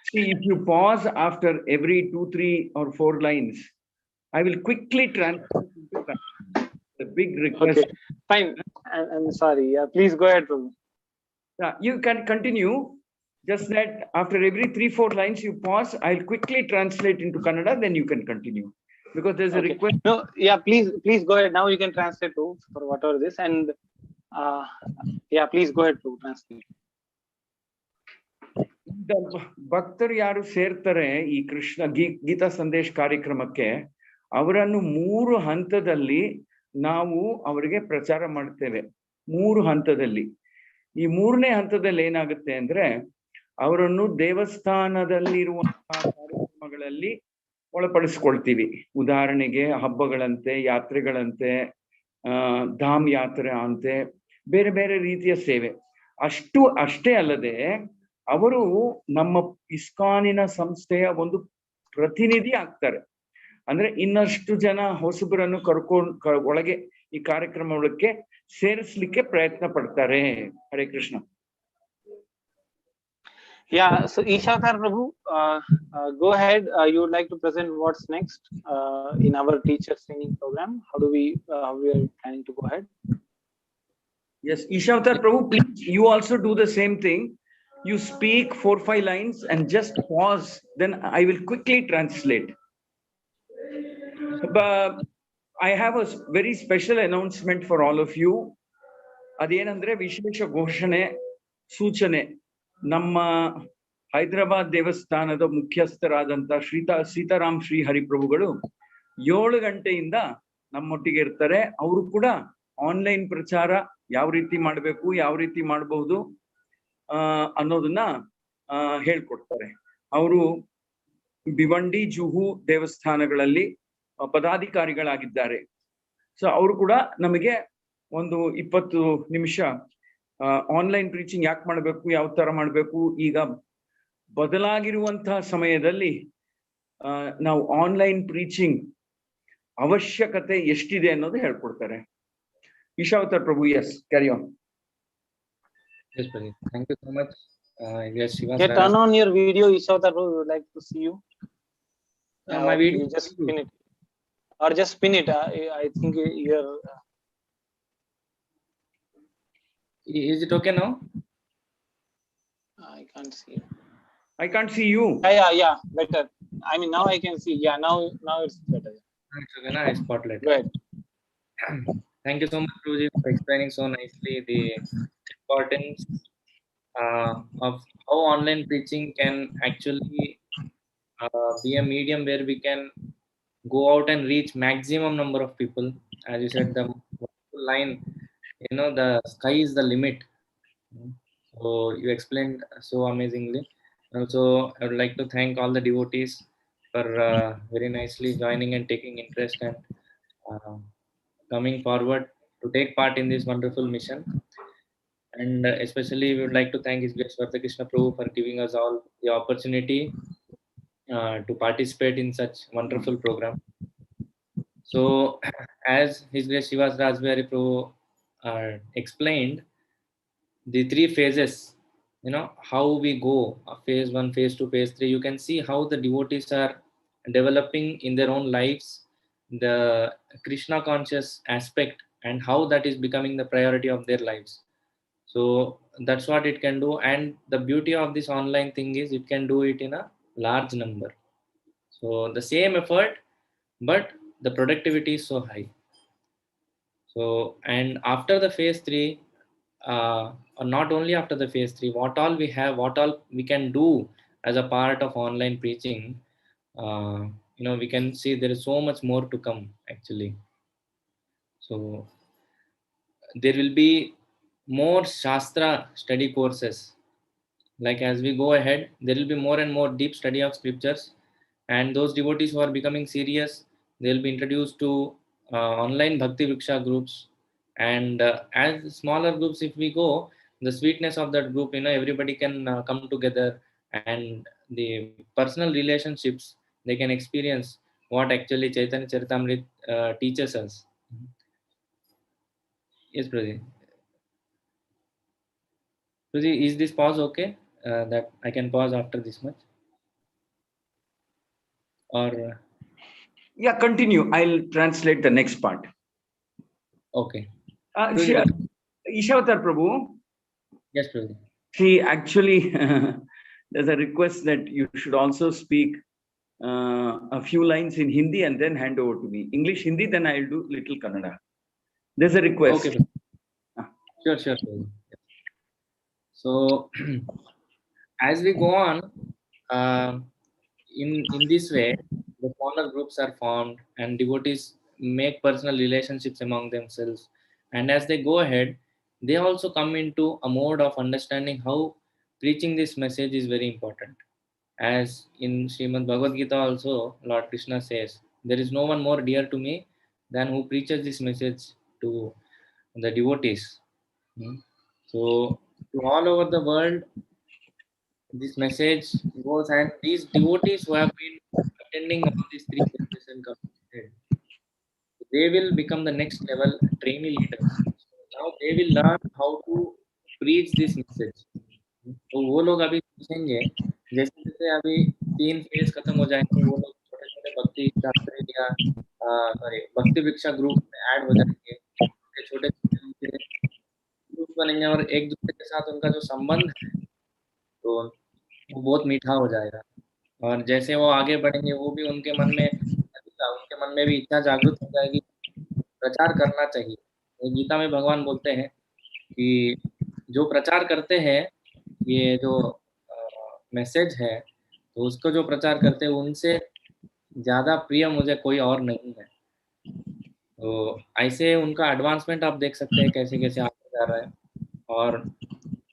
See, if you pause after every 2, 3, or 4 lines, I will quickly translate the big request. Okay, fine. I'm sorry. Yeah, please go ahead, Prabhu. You can continue. Just that after every 3, 4 lines you pause, I'll quickly translate into Kannada, then you can continue. Because there's a request. No, yeah, please go ahead. Now you can translate too for whatever this, and yeah, please go ahead to translate. ಭಕ್ತರು ಯಾರು ಸೇರ್ತಾರೆ ಈ ಕೃಷ್ಣ ಗೀತಾ ಸಂದೇಶ್ ಕಾರ್ಯಕ್ರಮಕ್ಕೆ, ಅವರನ್ನು 3 ಹಂತದಲ್ಲಿ ನಾವು ಅವರಿಗೆ ಪ್ರಚಾರ ಮಾಡ್ತೇವೆ. 3 ಹಂತದಲ್ಲಿ. ಈ 3ನೇ ಹಂತದಲ್ಲಿ ಏನಾಗುತ್ತೆ ಅಂದ್ರೆ, ಅವರನ್ನು ದೇವಸ್ಥಾನದಲ್ಲಿರುವಂತಹ ಕಾರ್ಯಕ್ರಮಗಳಲ್ಲಿ ಒಳಪಡಿಸ್ಕೊಳ್ತೀವಿ. ಉದಾಹರಣೆಗೆ ಹಬ್ಬಗಳಂತೆ, ಯಾತ್ರೆಗಳಂತೆ, ಧಾಮ್ ಯಾತ್ರೆ ಅಂತೆ, ಬೇರೆ ಬೇರೆ ರೀತಿಯ ಸೇವೆ. ಅಷ್ಟೇ ಅಲ್ಲದೆ ಅವರು ನಮ್ಮ ಇಸ್ಕಾನಿನ ಸಂಸ್ಥೆಯ ಒಂದು ಪ್ರತಿನಿಧಿ ಆಗ್ತಾರೆ. ಅಂದ್ರೆ ಇನ್ನಷ್ಟು ಜನ ಹೊಸಬರನ್ನು ಒಳಗೆ ಈ ಕಾರ್ಯಕ್ರಮಕ್ಕೆ ಸೇರಿಸಲಿಕ್ಕೆ ಪ್ರಯತ್ನ ಪಡ್ತಾರೆ. Hare Krishna. Yeah, so Ishakar Prabhu, go ahead. You would like to present what's next in our teacher training program. How we are planning to go ahead? Yes, Ishakar Prabhu, please, you also do the same thing. You speak 4, 5 lines and just pause. Then I will quickly translate. But I have a very special announcement for all of you. ಅದೇನಂದ್ರೆ ವಿಶೇಷ ಘೋಷಣೆ, ಸೂಚನೆ. ನಮ್ಮ ಹೈದರಾಬಾದ್ ದೇವಸ್ಥಾನದ ಮುಖ್ಯಸ್ಥರಾದಂತ ಸೀತಾರಾಮ್ ಶ್ರೀ ಹರಿಪ್ರಭುಗಳು 7 ಗಂಟೆಯಿಂದ ನಮ್ಮೊಟ್ಟಿಗೆ ಇರ್ತಾರೆ. ಅವರು ಕೂಡ ಆನ್ಲೈನ್ ಪ್ರಚಾರ ಯಾವ ರೀತಿ ಮಾಡಬೇಕು, ಯಾವ ರೀತಿ ಮಾಡಬಹುದು ಅನ್ನೋದನ್ನ ಹೇಳ್ಕೊಡ್ತಾರೆ. ಅವರು ಭಿವಂಡಿ, ಜುಹು ದೇವಸ್ಥಾನಗಳಲ್ಲಿ ಪದಾಧಿಕಾರಿಗಳಾಗಿದ್ದಾರೆ. ಸೊ ಅವರು ಕೂಡ ನಮಗೆ ಒಂದು 20 ನಿಮಿಷ ಆನ್ಲೈನ್ ಪ್ರೀಚಿಂಗ್ ಯಾಕೆ ಮಾಡಬೇಕು, ಯಾವ ತರ ಮಾಡಬೇಕು, ಈಗ ಬದಲಾಗಿರುವಂತಹ ಸಮಯದಲ್ಲಿ ನಾವು ಆನ್ಲೈನ್ ಪ್ರೀಚಿಂಗ್ ಅವಶ್ಯಕತೆ ಎಷ್ಟಿದೆ ಅನ್ನೋದು ಹೇಳ್ಕೊಡ್ತಾರೆ. Ishavatar Prabhu, yes, carry on. Yes, Pradeep. Thank you so much. Yes, Shiva. Yeah, turn on your video, Ishavatar Prabhu. We would like to see you. My video. You just spin it, or just spin it. I think you're. Is it okay now? I can't see you. I can't see you. Yeah, better. I mean, now I can see. Yeah, now it's better. It's okay. Now I spotlight. Go ahead. Thank you so much, Prabhuji, for explaining so nicely the importance of how online preaching can actually be a medium where we can go out and reach maximum number of people. As you said, the line, the sky is the limit. So you explained so amazingly. Also, I would like to thank all the devotees for very nicely joining and taking interest and uh, coming forward to take part in this wonderful mission. And especially, we would like to thank His Grace Vardha Krishna Prabhu for giving us all the opportunity to participate in such wonderful program. So, as His Grace Shivas Rajbihari Prabhu explained, the three phases, how we go, phase one, phase two, phase three, you can see how the devotees are developing in their own lives the Krishna conscious aspect and how that is becoming the priority of their lives. So that's what it can do. And the beauty of this online thing is it can do it in a large number. So the same effort, but the productivity is so high. So, and after the phase three, or not only after the phase three, what all we have, what all we can do as a part of online preaching, we can see there is so much more to come actually. So, there will be more Shastra study courses. Like as we go ahead, there will be more and more deep study of scriptures, and those devotees who are becoming serious, they'll be introduced to online Bhakti Vriksha groups. And as smaller groups, if we go, the sweetness of that group, everybody can come together, and the personal relationships they can experience what actually Chaitanya Charitamrit teaches us. Yes, Prati. Prati, is this pause okay? That I can pause after this much, or Yeah, continue. I'll translate the next part. okay. Shri- Ishavatar Prabhu, Yes, Prabhu. see, actually, there's a request that you should also speak a few lines in Hindi and then hand over to me. English, Hindi, then I'll do little Kannada. There's a request. Okay, sure, sure. Prabhu. So, as we go on, in this way, the smaller groups are formed, and devotees make personal relationships among themselves. And as they go ahead, they also come into a mode of understanding how preaching this message is very important. As in Srimad Bhagavad Gita, also Lord Krishna says, "There is no one more dear to me than who preaches this message to the devotees." Hmm. So, to all over the world, this message goes, and these devotees who have been attending all these three phases and completed, they will become the next level trainee leaders. So now they will learn how to preach this message. तो वो लोग अभी सीखेंगे, जैसे जैसे अभी 3 phase खत्म हो जाएंगे, वो लोग छोटे छोटे भक्ति शास्त्री या सॉरी भक्ति भिक्षा ग्रुप में ऐड हो जाएंगे, छोटे छोटे उनके ग्रुप बनेंगे और एक दूसरे के साथ उनका जो संबंध है तो वो बहुत मीठा हो जाएगा। और जैसे वो आगे बढ़ेंगे, वो भी उनके मन में भी इच्छा जागृत हो जाएगी, प्रचार करना चाहिए। तो गीता में भगवान बोलते हैं कि जो प्रचार करते हैं, ये जो मैसेज है, तो उसको जो प्रचार करते हैं उनसे ज़्यादा प्रिय मुझे कोई और नहीं है। तो ऐसे उनका एडवांसमेंट आप देख सकते हैं कैसे-कैसे आगे जा रहा है। और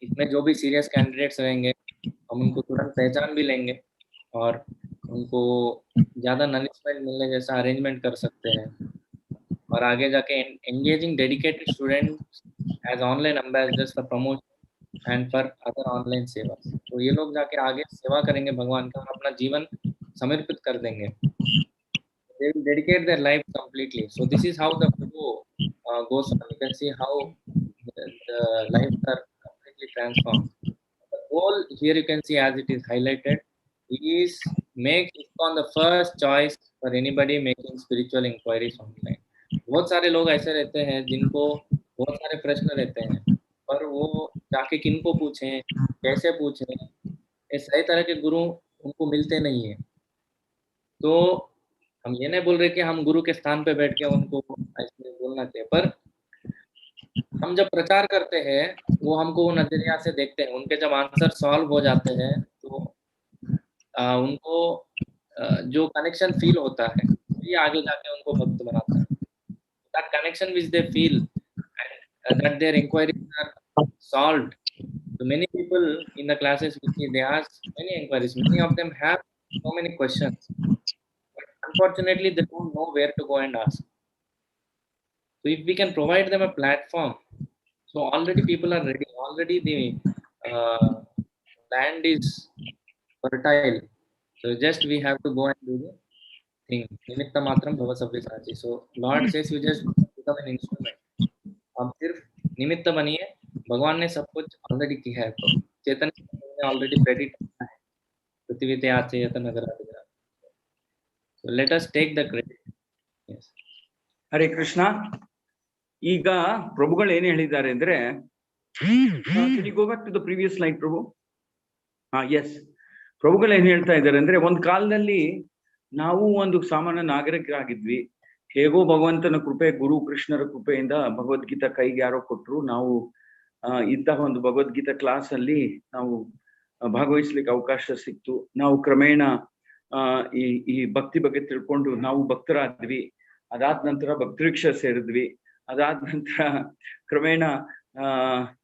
इसमें जो भी सीरियस कैंडिडेट्स रहेंगे, हम उनको तुरंत पहचान भी लेंगे और उनको ज़्यादा नॉलेजमेंट मिलने जैसा अरेंजमेंट कर सकते हैं। और आगे जाके engaging dedicated students as online ambassadors for promotion and for other online सेवा। तो ये लोग जाके आगे सेवा करेंगे भगवान का और अपना जीवन समर्पित कर देंगे। They will dedicate their life completely. So this is how the flow goes on. You can see how the lives are completely transformed. The goal here you can see as it is highlighted is make ISKCON the first choice for anybody making spiritual inquiries online. बहुत सारे लोग ऐसे रहते हैं जिनको बहुत सारे प्रश्न रहते हैं, पर वो जाके किनको पूछें, कैसे पूछें, ये सही तरह के गुरु उनको मिलते नहीं है। तो हम ये नहीं बोल रहे कि हम गुरु के स्थान पे बैठ के उनको ऐसे बोलना चाहिए, पर हम जब प्रचार करते हैं वो हमको वो नजरिया से देखते हैं, उनके जब आंसर सॉल्व हो जाते हैं तो उनको जो कनेक्शन फील होता है ये आगे जाके उनको भक्त बनाता है. That connection which they feel and that their inquiries are solved. So many people in the classes we see, they ask many inquiries. Many of them have so many questions, but unfortunately they don't know where to go and ask. So if we can provide them a platform, so already people are ready. Already the land is fertile. So just we have to go and do the thing. Nimitta matram bhava sabyasachi. So Lord says you just become an instrument. आप सिर्फ निमित्त बनिए, भगवान ने सब कुछ already किया है. तो चैतन्य ने ऑलरेडी प्रेडिक्ट किया है, पृथ्वी ते आचेयत नगराधिरा. So let us take the credit. Yes. Hare Krishna. ಈಗ ಪ್ರಭುಗಳು ಏನ್ ಹೇಳಿದ್ದಾರೆ ಅಂದ್ರೆ, go back to the previous slide Prabhu. Yes, ಪ್ರಭುಗಳು ಏನ್ ಹೇಳ್ತಾ ಇದ್ದಾರೆ ಅಂದ್ರೆ, ಒಂದ್ ಕಾಲದಲ್ಲಿ ನಾವು ಒಂದು ಸಾಮಾನ್ಯ ನಾಗರಿಕರಾಗಿದ್ವಿ. ಹೇಗೋ ಭಗವಂತನ ಕೃಪೆ, ಗುರು ಕೃಷ್ಣರ ಕೃಪೆಯಿಂದ ಭಗವದ್ಗೀತಾ ಕೈಗೆ ಯಾರೋ ಕೊಟ್ರು. ನಾವು ಇಂತಹ ಒಂದು ಭಗವದ್ಗೀತಾ ಕ್ಲಾಸ್ ಅಲ್ಲಿ ನಾವು ಭಾಗವಹಿಸ್ಲಿಕ್ಕೆ ಅವಕಾಶ ಸಿಕ್ತು. ನಾವು ಕ್ರಮೇಣ ಈ ಭಕ್ತಿ ಬಗ್ಗೆ ತಿಳ್ಕೊಂಡು ನಾವು ಭಕ್ತರಾದ್ವಿ. ಅದಾದ ನಂತರ ಭಕ್ತರಿಕ್ಷ ಸೇರಿದ್ವಿ. ಅದಾದ ನಂತರ ಕ್ರಮೇಣ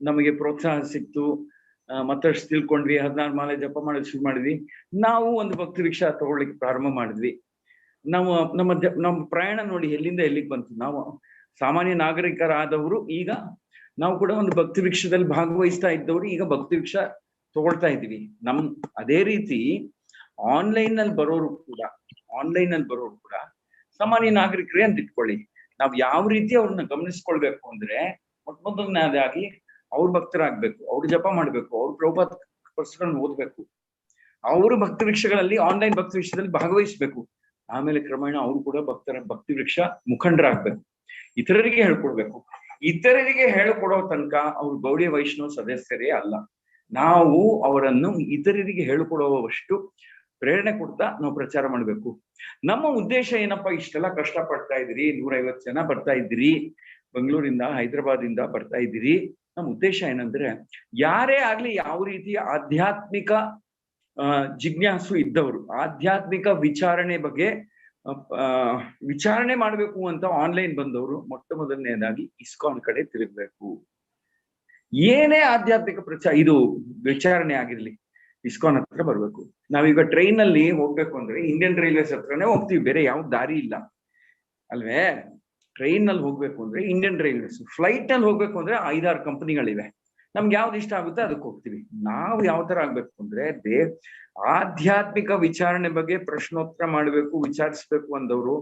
ನಮಗೆ ಪ್ರೋತ್ಸಾಹ ಸಿಕ್ತು, ಮತ್ತಷ್ಟು ತಿಳ್ಕೊಂಡ್ವಿ. 16 ಮಾಲೆ ಜಪ ಮಾಡೋದು ಶುರು ಮಾಡಿದ್ವಿ. ನಾವು ಒಂದು ಭಕ್ತಿ ರಿಕ್ಷಾ ತಗೊಳ್ಳಿಕ್ಕೆ ಪ್ರಾರಂಭ ಮಾಡಿದ್ವಿ. ನಾವು ನಮ್ಮ ಪ್ರಯಾಣ ನೋಡಿ ಎಲ್ಲಿಂದ ಎಲ್ಲಿಗೆ ಬಂತು. ನಾವು ಸಾಮಾನ್ಯ ನಾಗರಿಕರಾದವರು ಈಗ ನಾವು ಕೂಡ ಒಂದು ಭಕ್ತಿ ರಿಕ್ಷಾದಲ್ಲಿ ಭಾಗವಹಿಸ್ತಾ ಇದ್ದವರು ಈಗ ಭಕ್ತಿ ರಿಕ್ಷಾ ತಗೊಳ್ತಾ ಇದ್ವಿ. ಅದೇ ರೀತಿ ಆನ್ಲೈನ್ ನಲ್ಲಿ ಬರೋರು ಕೂಡ ಸಾಮಾನ್ಯ ನಾಗರಿಕರೇ ಅಂತ ಇಟ್ಕೊಳ್ಳಿ. ನಾವ್ ಯಾವ ರೀತಿ ಅವ್ರನ್ನ ಗಮನಿಸ್ಕೊಳ್ಬೇಕು ಅಂದ್ರೆ, ಮೊದಲನೇದಾಗಿ ಅವ್ರ ಭಕ್ತರಾಗ್ಬೇಕು, ಅವ್ರು ಜಪ ಮಾಡ್ಬೇಕು, ಅವ್ರು ಪ್ರಭುಪಾದ ಪುಸ್ತಕಗಳನ್ನ ಓದ್ಬೇಕು, ಅವರು ಭಕ್ತಿ ವೃಕ್ಷಗಳಲ್ಲಿ ಆನ್ಲೈನ್ ಭಕ್ತಿ ವೃಕ್ಷದಲ್ಲಿ ಭಾಗವಹಿಸ್ಬೇಕು. ಆಮೇಲೆ ಕ್ರಮೇಣ ಅವರು ಕೂಡ ಭಕ್ತಿ ವೃಕ್ಷ ಮುಖಂಡರಾಗ್ಬೇಕು. ಇತರರಿಗೆ ಹೇಳ್ಕೊಡ್ಬೇಕು. ಇತರರಿಗೆ ಹೇಳ್ಕೊಡೋ ತನಕ ಅವ್ರು ಗೌಡಿಯ ವೈಷ್ಣವ ಸದಸ್ಯರೇ ಅಲ್ಲ. ನಾವು ಅವರನ್ನು ಇತರರಿಗೆ ಹೇಳ್ಕೊಡುವಷ್ಟು ಪ್ರೇರಣೆ ಕೊಡ್ತಾ ನಾವು ಪ್ರಚಾರ ಮಾಡ್ಬೇಕು. ನಮ್ಮ ಉದ್ದೇಶ ಏನಪ್ಪಾ, ಇಷ್ಟೆಲ್ಲ ಕಷ್ಟ ಪಡ್ತಾ ಇದ್ದೀರಿ, 150 ಜನ ಬರ್ತಾ ಇದ್ದೀರಿ, ಬೆಂಗಳೂರಿಂದ ಹೈದರಾಬಾದಿಂದ ಬರ್ತಾ ಇದ್ದೀರಿ. ನಮ್ಮ ಉದ್ದೇಶ ಏನಂದ್ರೆ, ಯಾರೇ ಆಗ್ಲಿ ಯಾವ ರೀತಿಯ ಆಧ್ಯಾತ್ಮಿಕ ಜಿಜ್ಞಾಸು ಇದ್ದವರು, ಆಧ್ಯಾತ್ಮಿಕ ವಿಚಾರಣೆ ಬಗ್ಗೆ ವಿಚಾರಣೆ ಮಾಡ್ಬೇಕು ಅಂತ ಆನ್ಲೈನ್ ಬಂದವರು ಮೊದಲನೇದಾಗಿ ಇಸ್ಕಾನ್ ಕಡೆ ತಿರುಗ್ಬೇಕು. ಏನೇ ಆಧ್ಯಾತ್ಮಿಕ ಇದು ವಿಚಾರಣೆ ಆಗಿರ್ಲಿ, ಇಸ್ಕಾನ್ ಹತ್ರ ಬರ್ಬೇಕು. ನಾವೀಗ ಟ್ರೈನ್ ಅಲ್ಲಿ ಹೋಗ್ಬೇಕು ಅಂದ್ರೆ ಇಂಡಿಯನ್ ರೈಲ್ವೇಸ್ ಹತ್ರನೇ ಹೋಗ್ತೀವಿ, ಬೇರೆ ಯಾವ ದಾರಿ ಇಲ್ಲ ಅಲ್ವೇ. ಟ್ರೈನ್ ನಲ್ಲಿ ಹೋಗ್ಬೇಕು ಅಂದ್ರೆ ಇಂಡಿಯನ್ ರೈಲ್ವೇಸ್, ಫ್ಲೈಟ್ ಅಲ್ಲಿ ಹೋಗ್ಬೇಕು ಅಂದ್ರೆ 5-6 ಕಂಪನಿಗಳಿವೆ. ನಮ್ಗೆ ಯಾವ್ದು ಇಷ್ಟ ಆಗುತ್ತೆ ಅದಕ್ಕೆ ಹೋಗ್ತೀವಿ. ನಾವು ಯಾವ ತರ ಆಗ್ಬೇಕು ಅಂದ್ರೆ, ಆಧ್ಯಾತ್ಮಿಕ ವಿಚಾರಣೆ ಬಗ್ಗೆ ಪ್ರಶ್ನೋತ್ತರ ಮಾಡ್ಬೇಕು, ವಿಚಾರಿಸ್ಬೇಕು ಅಂದವರು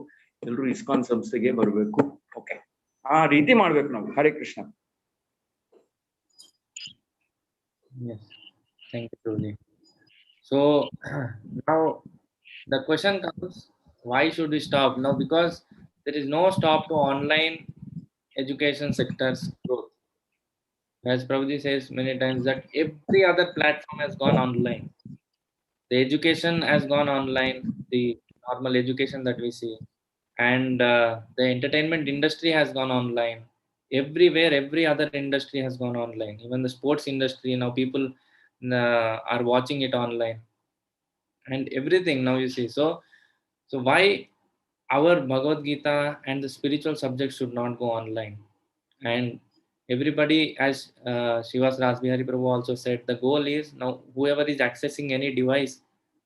ಎಲ್ರು ಇಸ್ಕಾನ್ ಸಂಸ್ಥೆಗೆ ಬರ್ಬೇಕು. ಓಕೆ, ಆ ರೀತಿ ಮಾಡ್ಬೇಕು ನಾವು. Hare Krishna. Yes, thank you, Prabhuji. So now the question comes, why should we stop now? Because there is no stop to online education sector's growth. As Prabhuji says many times that every other platform has gone online. The education has gone online, the normal education that we see, and the entertainment industry has gone online. Everywhere, every other industry has gone online. Even the sports industry, now people are watching it online, and everything now you see. So why our Bhagavad Gita and the spiritual subjects should not go online? And everybody, as Shivas Rasbihari Prabhu also said, the goal is now whoever is accessing any device,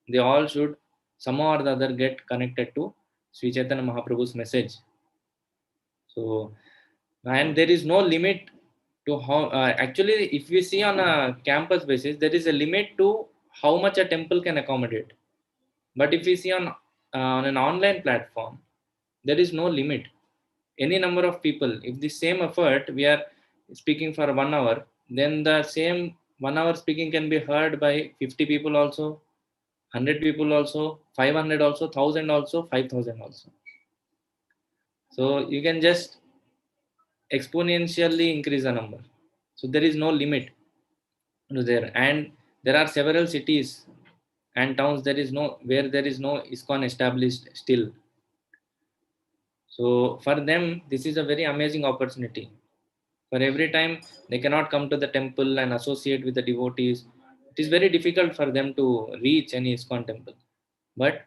they all should somehow or the other get connected to Sri Chaitanya Mahaprabhu's message. So, and there is no limit to how actually if we see on a campus basis, there is a limit to how much a temple can accommodate. But if we see on an online platform, there is no limit. Any number of people, if the same effort we are speaking for 1 hour, then the same 1 hour speaking can be heard by 50 people also, 100 people also, 500 also, 1000 also, 5000 also. So you can just exponentially increase the number. So there is no limit to there. And there are several cities and towns where there is no ISKCON established still. So for them, this is a very amazing opportunity. For every time they cannot come to the temple and associate with the devotees, it is very difficult for them to reach any ISKCON temple. But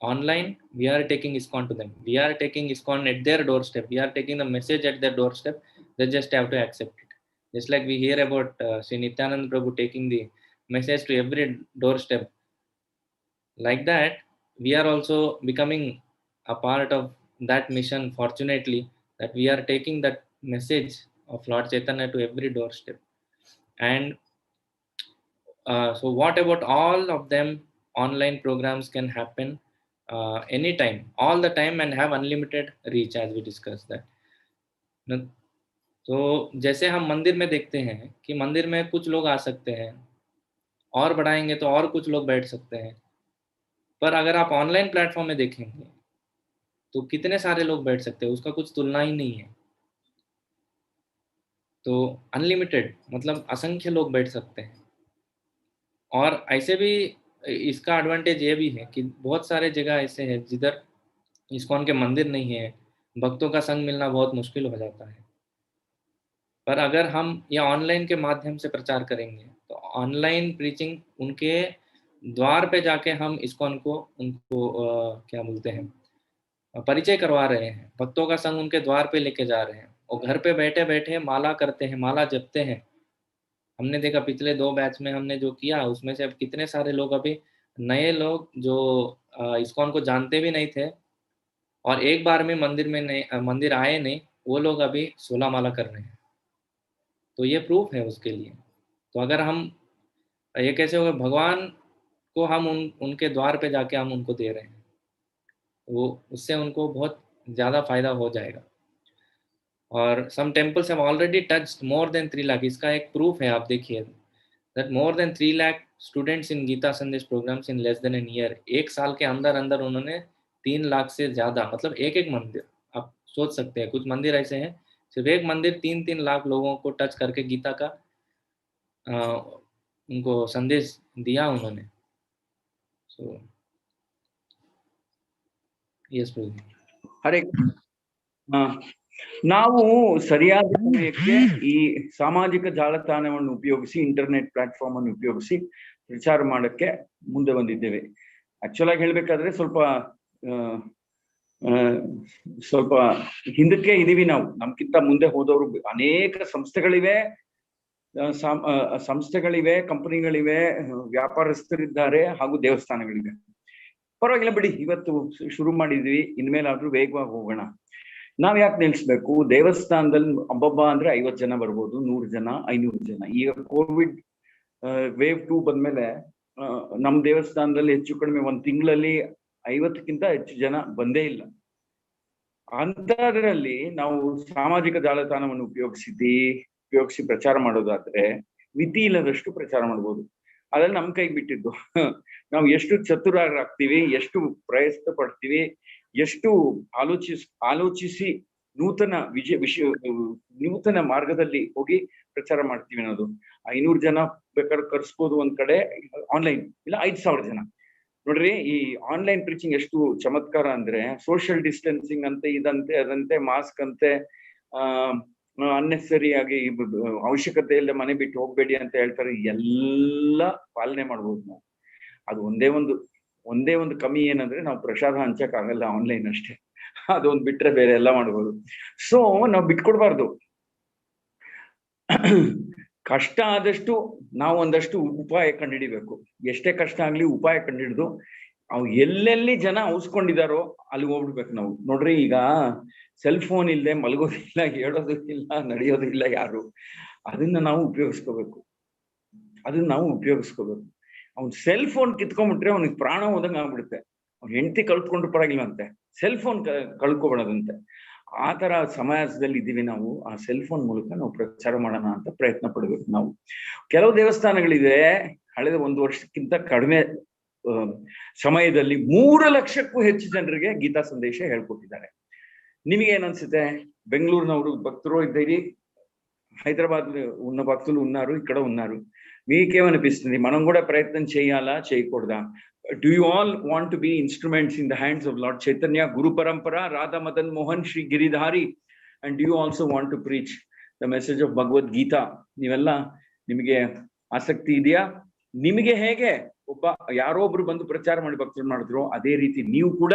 online, we are taking ISKCON to them. We are taking ISKCON at their doorstep. We are taking the message at their doorstep. They just have to accept it. Just like we hear about Sri Nityananda Prabhu taking the message to every doorstep. Like that, we are also becoming a part of that mission, fortunately, that we are taking that message of Lord Chaitanya to every doorstep. And so what about all of them? Online programs can happen anytime, all the time, and have unlimited reach, as we discussed that. तो जैसे हम मंदिर में देखते हैं कि मंदिर में कुछ लोग आ सकते हैं, और बढ़ाएंगे तो और कुछ लोग बैठ सकते हैं, पर अगर आप ऑनलाइन प्लेटफॉर्म में देखेंगे तो कितने सारे लोग बैठ सकते हैं, उसका कुछ तुलना ही नहीं है. तो अनलिमिटेड मतलब असंख्य लोग बैठ सकते हैं. और ऐसे भी इसका एडवांटेज ये भी है कि बहुत सारे जगह ऐसे हैं जिधर इस्कॉन के मंदिर नहीं है, भक्तों का संग मिलना बहुत मुश्किल हो जाता है. पर अगर हम ये ऑनलाइन के माध्यम से प्रचार करेंगे तो ऑनलाइन प्रीचिंग उनके द्वार पे जाके हम इस्कॉन को उनको क्या बोलते हैं, परिचय करवा रहे हैं. भक्तों का संग उनके द्वार पे लेके जा रहे हैं, और घर पे बैठे बैठे माला करते हैं, माला जपते हैं. हमने देखा पिछले 2 बैच में हमने जो किया, उसमें से अब कितने सारे लोग, अभी नए लोग जो इस्कॉन को जानते भी नहीं थे और एक बार में मंदिर आए नहीं, वो लोग अभी 16 माला कर रहे हैं. तो ये प्रूफ है उसके लिए. तो अगर हम ये कैसे होगा, भगवान को हम उनके द्वार पे जाके हम उनको दे रहे हैं, वो उससे उनको बहुत ज़्यादा फायदा हो जाएगा. और some temples have already touched more than 3 lakh. इसका एक प्रूफ है, आप देखिए, that more than 3 lakh students in Gita Sandesh programs in less than a year. एक साल के अंदर अंदर उन्होंने 3 लाख से ज़्यादा, मतलब एक मंदिर, आप सोच सकते हैं कुछ मंदिर ऐसे हैं सिर्फ एक मंदिर 3-3 लाख लोगों को टच करके गीता का उनको संदेश दिया उन्होंने. So yes, Prabhu. ಹರೇ ನಾವು ಸರಿಯಾದ ಸಮಯಕ್ಕೆ ಈ ಸಾಮಾಜಿಕ ಜಾಲತಾಣವನ್ನು ಉಪಯೋಗಿಸಿ, ಇಂಟರ್ನೆಟ್ ಪ್ಲಾಟ್ಫಾರ್ಮ್ ಅನ್ನು ಉಪಯೋಗಿಸಿ ಪ್ರಚಾರ ಮಾಡಕ್ಕೆ ಮುಂದೆ ಬಂದಿದ್ದೇವೆ. ಆಕ್ಚುಲ್ ಆಗಿ ಹೇಳ್ಬೇಕಾದ್ರೆ ಸ್ವಲ್ಪ ಹಿಂದಕ್ಕೆ ಇದೀವಿ ನಾವು. ನಮ್ಗಿಂತ ಮುಂದೆ ಹೋದವರು ಅನೇಕ ಸಂಸ್ಥೆಗಳಿವೆ, ಕಂಪನಿಗಳಿವೆ, ವ್ಯಾಪಾರಸ್ಥರಿದ್ದಾರೆ, ಹಾಗೂ ದೇವಸ್ಥಾನಗಳಿವೆ. ಪರವಾಗಿಲ್ಲ ಬಿಡಿ, ಇವತ್ತು ಶುರು ಮಾಡಿದ್ವಿ, ಇನ್ಮೇಲಾದ್ರೂ ವೇಗವಾಗಿ ಹೋಗೋಣ. ನಾವ್ ಯಾಕೆ ನಿಲ್ಸ್ಬೇಕು? ದೇವಸ್ಥಾನದಲ್ಲಿ ಹಬ್ಬ ಅಂದ್ರೆ 50 ಜನ ಬರ್ಬೋದು, 100 ಜನ, 500 ಜನ. ಈಗ ಕೋವಿಡ್ ವೇವ್ 2 ಬಂದ್ಮೇಲೆ ನಮ್ ದೇವಸ್ಥಾನದಲ್ಲಿ ಹೆಚ್ಚು ಕಡಿಮೆ 1 ತಿಂಗಳಲ್ಲಿ 50ಕ್ಕಿಂತ ಹೆಚ್ಚು ಜನ ಬಂದೇ ಇಲ್ಲ. ಅಂತದ್ರಲ್ಲಿ ನಾವು ಸಾಮಾಜಿಕ ಜಾಲತಾಣವನ್ನು ಉಪಯೋಗಿಸಿ ಪ್ರಚಾರ ಮಾಡೋದಾದ್ರೆ ಮಿತಿ ಇಲ್ಲದಷ್ಟು ಪ್ರಚಾರ ಮಾಡ್ಬೋದು. ಅದ್ರಲ್ಲಿ ನಮ್ ಕೈಗೆ ಬಿಟ್ಟಿದ್ದು. ನಾವು ಎಷ್ಟು ಚತುರರಾಗ್ತೀವಿ, ಎಷ್ಟು ಪ್ರಯತ್ನ ಪಡ್ತೀವಿ, ಎಷ್ಟು ಆಲೋಚಿಸಿ ನೂತನ ಮಾರ್ಗದಲ್ಲಿ ಹೋಗಿ ಪ್ರಚಾರ ಮಾಡ್ತೀವಿ ಅನ್ನೋದು. 500 ಜನ ಬೇಕಾದ್ರೆ ಕರ್ಸ್ಬೋದು ಒಂದ್ ಕಡೆ ಆನ್ಲೈನ್, ಇಲ್ಲ 5,000 ಜನ. ನೋಡ್ರಿ, ಈ ಆನ್ಲೈನ್ ಪ್ರೀಚಿಂಗ್ ಎಷ್ಟು ಚಮತ್ಕಾರ ಅಂದ್ರೆ, ಸೋಷಿಯಲ್ ಡಿಸ್ಟೆನ್ಸಿಂಗ್ ಅಂತೆ, ಇದಂತೆ ಅದಂತೆ, ಮಾಸ್ಕ್ ಅಂತೆ, ಅನ್ನೆಸರಿ ಆಗಿ ಅವಶ್ಯಕತೆ ಇಲ್ಲದೆ ಮನೆ ಬಿಟ್ಟು ಹೋಗ್ಬೇಡಿ ಅಂತ ಹೇಳ್ತಾರೆ. ಎಲ್ಲ ಪಾಲನೆ ಮಾಡ್ಬೋದು ನಾವು. ಅದು ಒಂದೇ ಒಂದು ಕಮ್ಮಿ ಏನಂದ್ರೆ ನಾವು ಪ್ರಸಾದ ಹಂಚಕ್ ಆಗಲ್ಲ ಆನ್ಲೈನ್ ಅಷ್ಟೇ. ಅದೊಂದು ಬಿಟ್ರೆ ಬೇರೆ ಎಲ್ಲ ಮಾಡ್ಬೋದು. ಸೊ ನಾವು ಬಿಟ್ಕೊಡ್ಬಾರ್ದು. ಕಷ್ಟ ಆದಷ್ಟು ನಾವು ಒಂದಷ್ಟು ಉಪಾಯ ಕಂಡುಹಿಡಿಬೇಕು. ಎಷ್ಟೇ ಕಷ್ಟ ಆಗ್ಲಿ ಉಪಾಯ ಕಂಡುಹಿಡಿದು ಅವು ಎಲ್ಲೆಲ್ಲಿ ಜನ ಉಸ್ಕೊಂಡಿದಾರೋ ಅಲ್ಲಿ ಹೋಗ್ಬಿಡ್ಬೇಕು ನಾವು. ನೋಡ್ರಿ, ಈಗ ಸೆಲ್ ಫೋನ್ ಇಲ್ಲದೆ ಮಲಗೋದಿಲ್ಲ, ಹೇಳೋದು ಇಲ್ಲ, ನಡೆಯೋದು ಇಲ್ಲ ಯಾರು. ಅದನ್ನ ನಾವು ಉಪಯೋಗಿಸ್ಕೋಬೇಕು. ಅವ್ನ್ ಸೆಲ್ ಫೋನ್ ಕಿತ್ಕೊಂಡ್ಬಿಟ್ರೆ ಅವ್ನಿಗೆ ಪ್ರಾಣ ಹೋದಂಗ ಆಗ್ಬಿಡುತ್ತೆ. ಅವ್ನ ಹೆಂಡತಿ ಕಳ್ತ್ಕೊಂಡು ಪರವಾಗಿಲ್ವಂತೆ, ಸೆಲ್ ಫೋನ್ ಕಳ್ಕೊಬೇಡದಂತೆ. ಆ ತರ ಸಮಾಜದಲ್ಲಿ ಇದ್ದೀವಿ ನಾವು. ಆ ಸೆಲ್ ಫೋನ್ ಮೂಲಕ ನಾವು ಪ್ರಚಾರ ಮಾಡೋಣ ಅಂತ ಪ್ರಯತ್ನ ಪಡ್ಬೇಕು ನಾವು. ಕೆಲವು ದೇವಸ್ಥಾನಗಳಿವೆ, ಕಳೆದ 1 ವರ್ಷಕ್ಕಿಂತ ಕಡಿಮೆ ಸಮಯದಲ್ಲಿ 3 ಲಕ್ಷಕ್ಕೂ ಹೆಚ್ಚು ಜನರಿಗೆ ಗೀತಾ ಸಂದೇಶ ಹೇಳ್ಕೊಟ್ಟಿದ್ದಾರೆ. ನಿಮಗೆ ಏನನ್ಸುತ್ತೆ? బెంగళూరునವರು భక్తులు ఇద్దరి, హైదరాబాద్ ఉన్న భక్తులు ఉన్నారు, ఇక్కడ ఉన్నారు. మీకేమనిపిస్తుంది? మనం కూడా ప్రయత్నం చేయాలా, చేయకూడదా? Do you all want to be instruments in the hands of Lord Chaitanya, Guru Parampara, Radha Madan Mohan, Shri Giridhari? And do you also want to preach the message of ಭಗವದ್ ಗೀತಾ. ನೀವೆಲ್ಲ ನಿಮಗೆ ಆಸಕ್ತಿ ಇದೆಯಾ? ನಿಮಗೆ ಹೇಗೆ ಒಬ್ಬ ಯಾರೋ ಒಬ್ರು ಬಂದು ಪ್ರಚಾರ ಮಾಡಿ ಭಕ್ತರು ಮಾಡಿದ್ರು, ಅದೇ ರೀತಿ ನೀವು ಕೂಡ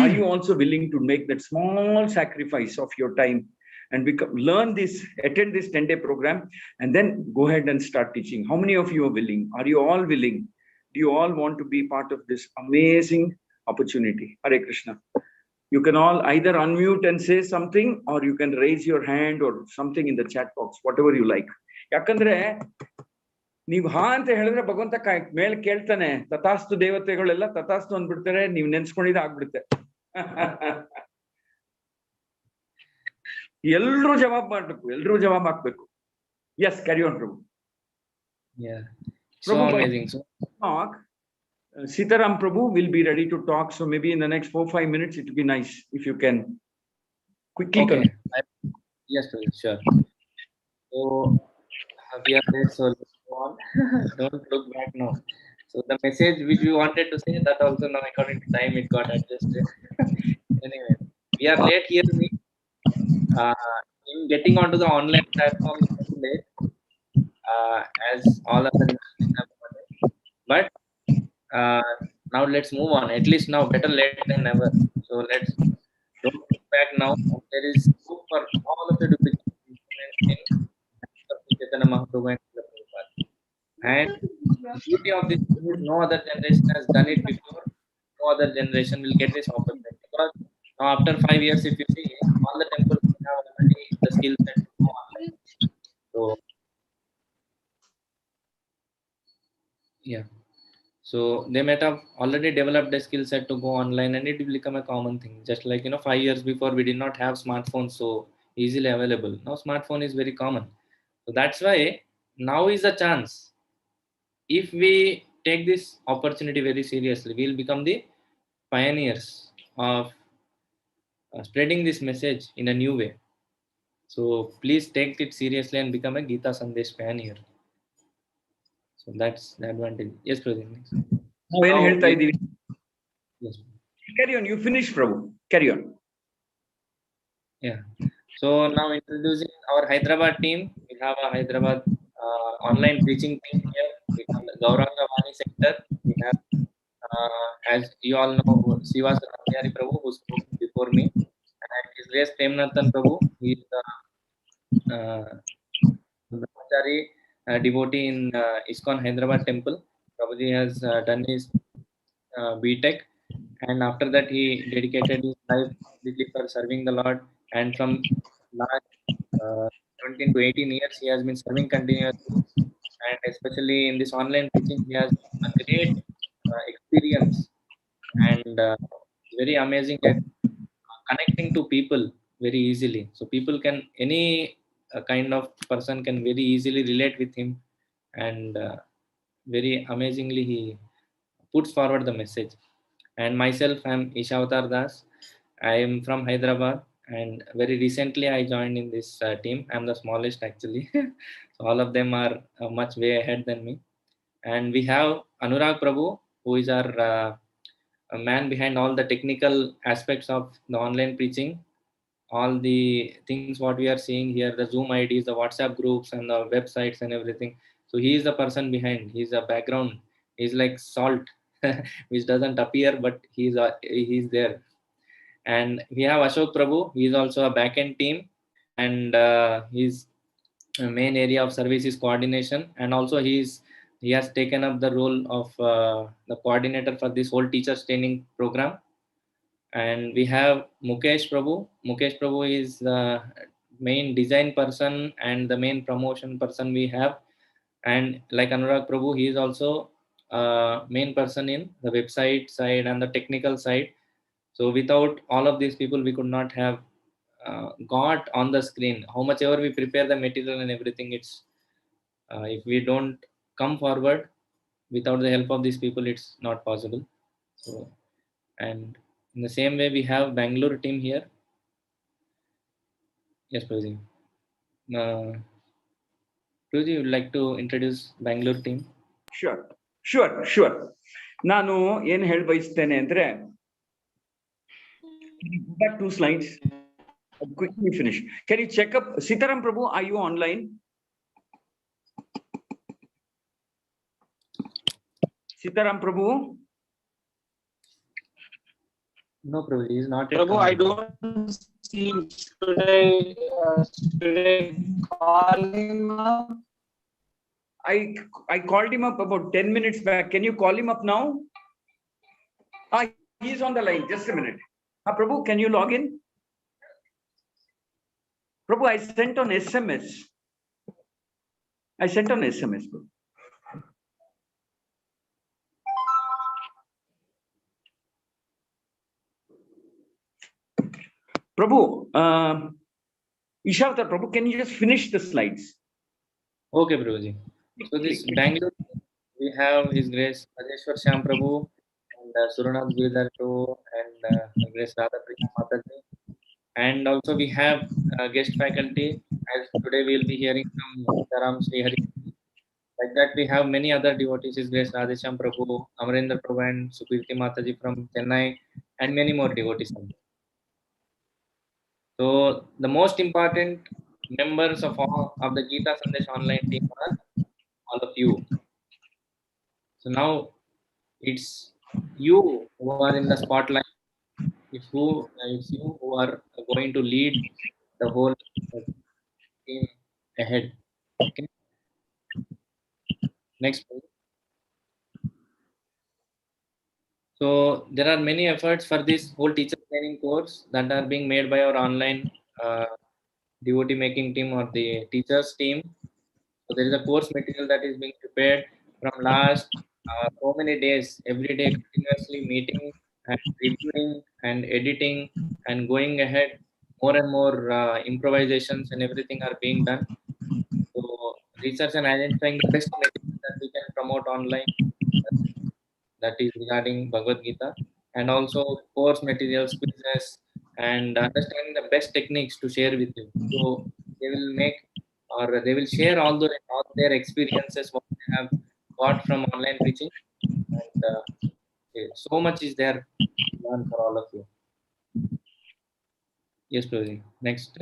are you also willing to make that small sacrifice of your time and learn this, attend this 10-day program, and then go ahead and start teaching? How many of you are willing? Are you all willing? Do you all want to be part of this amazing opportunity? Hare Krishna. You can all either unmute and say something, or you can raise your hand or something in the chat box, whatever you like. ಯಾಕಂದ್ರೆ ನೀವ್ ಹಾ ಅಂತ ಹೇಳಿದ್ರೆ ಭಗವಂತ ಮೇಲ್ ಕೇಳ್ತಾನೆ, ತಥಾಸ್ತು ದೇವತೆಗಳೆಲ್ಲ ತಥಾಸ್ತು ಅಂದ್ಬಿಡ್ತಾರೆ, ನೀವ್ ನೆನ್ಸ್ಕೊಂಡಿದ್ದ ಆಗ್ಬಿಡುತ್ತೆ. ಎಲ್ರೂ ಜವಾಬ್ ಮಾಡ್ಬೇಕು, ಎಲ್ರೂ ಜವಾಬ್ ಹಾಕ್ಬೇಕು. Yes, carry on Prabhu. Talk. Sitaram Prabhu will be ready to talk, so maybe in the next 4-5 minutes it will be nice if you can quickly. Okay. Yes, sure. So we are there, so let's go on. Don't look back now. So the message which we wanted to say, that also now according to time it got adjusted. Anyway, we are late here in getting onto the online platform late, as all of them have got it. But now let's move on. At least now better late than never. So let's don't look back now. There is scope for all of you to become instruments in Chaitanya Mahaprabhu and Srila Prabhupada. And the beauty of this is no other generation has done it before. No other generation will get this opportunity. Because now after 5 years, if you see, all the temples have already the skill set to go online. So yeah. So they might have already developed a skill set to go online, and it will become a common thing. Just like 5 years before, we did not have smartphones so easily available. Now smartphone is very common. So that's why now is the chance. If we take this opportunity very seriously, we'll become the pioneers of spreading this message in a new way. So please take it seriously and become a Gita Sandesh pioneer. So that's the advantage. Yes, Pradeep. Yes. Carry on. You finish, Prabhu. Carry on. Yeah. So now introducing our Hyderabad team. We have a Hyderabad online preaching team here. We have the Gauranga Vani sector. We have, as you all know, Sivas Ramyari Prabhu, who spoke before me, and His Grace Premnathan Prabhu. He is the Brahmachari devotee in ISKCON Hyderabad temple. Prabhuji has done his B.Tech, and after that he dedicated his life completely for serving the Lord. And from last 17 to 18 years, he has been serving continuously. And especially in this online teaching, he has a great experience, and very amazing at connecting to people very easily. So people can, any kind of person can very easily relate with him, and very amazingly he puts forward the message. And myself, I am Ishavatar Das. I am from Hyderabad, and very recently I joined in this team. I am the smallest actually. So all of them are much way ahead than me. And we have Anurag Prabhu, who is our a man behind all the technical aspects of the online preaching. All the things what we are seeing here, the Zoom IDs, the WhatsApp groups, and the websites and everything. So he is the person behind. He's a background. He's like salt, which doesn't appear, but he's there. And we have Ashok Prabhu. He is also a backend team, and his main area of service is coordination. And also he has taken up the role of the coordinator for this whole teachers training program. And we have Mukesh Prabhu. Mukesh Prabhu is the main design person and the main promotion person we have. And like Anurag Prabhu, he is also main person in the website side and the technical side. So without all of these people, we could not have got on the screen. How much ever we prepare the material and everything, it's if we don't come forward without the help of these people, it's not possible. So, and in the same way, we have Bangalore team here. Yes, Prabhuji. Prabhuji, would like to introduce Bangalore team? Sure. ನಾನು ಏನು ಹೇಳ ಬಯಸ್ತೇನೆ ಅಂದ್ರೆ, back 2 slides. I'll quickly finish. Can you check up? Sitaram Prabhu, are you online? Sitaram Prabhu? No, Prabhu, he is not. Prabhu, I don't see him. Should I call him up? I called him up about 10 minutes back. Can you call him up now? He's on the line. Just a minute. Prabhu, can you log in? Prabhu, I sent on SMS. I sent on SMS. Prabhu, Ishavatar Prabhu, can you just finish the slides? Okay, Prabhuji. So this Bangalore, we have His Grace Rajeshwar Shyam Prabhu and Suranath Giridhar Prabhu and His Grace Radha Priya Mataji. And also we have guest faculty, as today we will be hearing from Sitaram Sri Hari. Like that, we have many other devotees, His Grace Radhesham Prabhu, Amarendra Prabhu and Sukirti Mataji from Chennai, and many more devotees. So the most important members of the Gita Sandesh online team are all of you. So now it's you who are in the spotlight. It's you who are going to lead the whole team ahead. Okay. Next. So there are many efforts for this whole teacher training course that are being made by our online devotee making team or the teachers team. So there is a course material that is being prepared from last so many days, every day continuously meeting and reviewing and editing and going ahead. More and more improvisations and everything are being done. So research and identifying the best material that we can promote online, that is regarding Bhagavad Gita, and also course materials, quizzes, and understanding the best techniques to share with you. So they will make or they will share all their experiences, what they have got from online preaching, and so much is there to learn for all of you. Yes, Prabhuji. Next.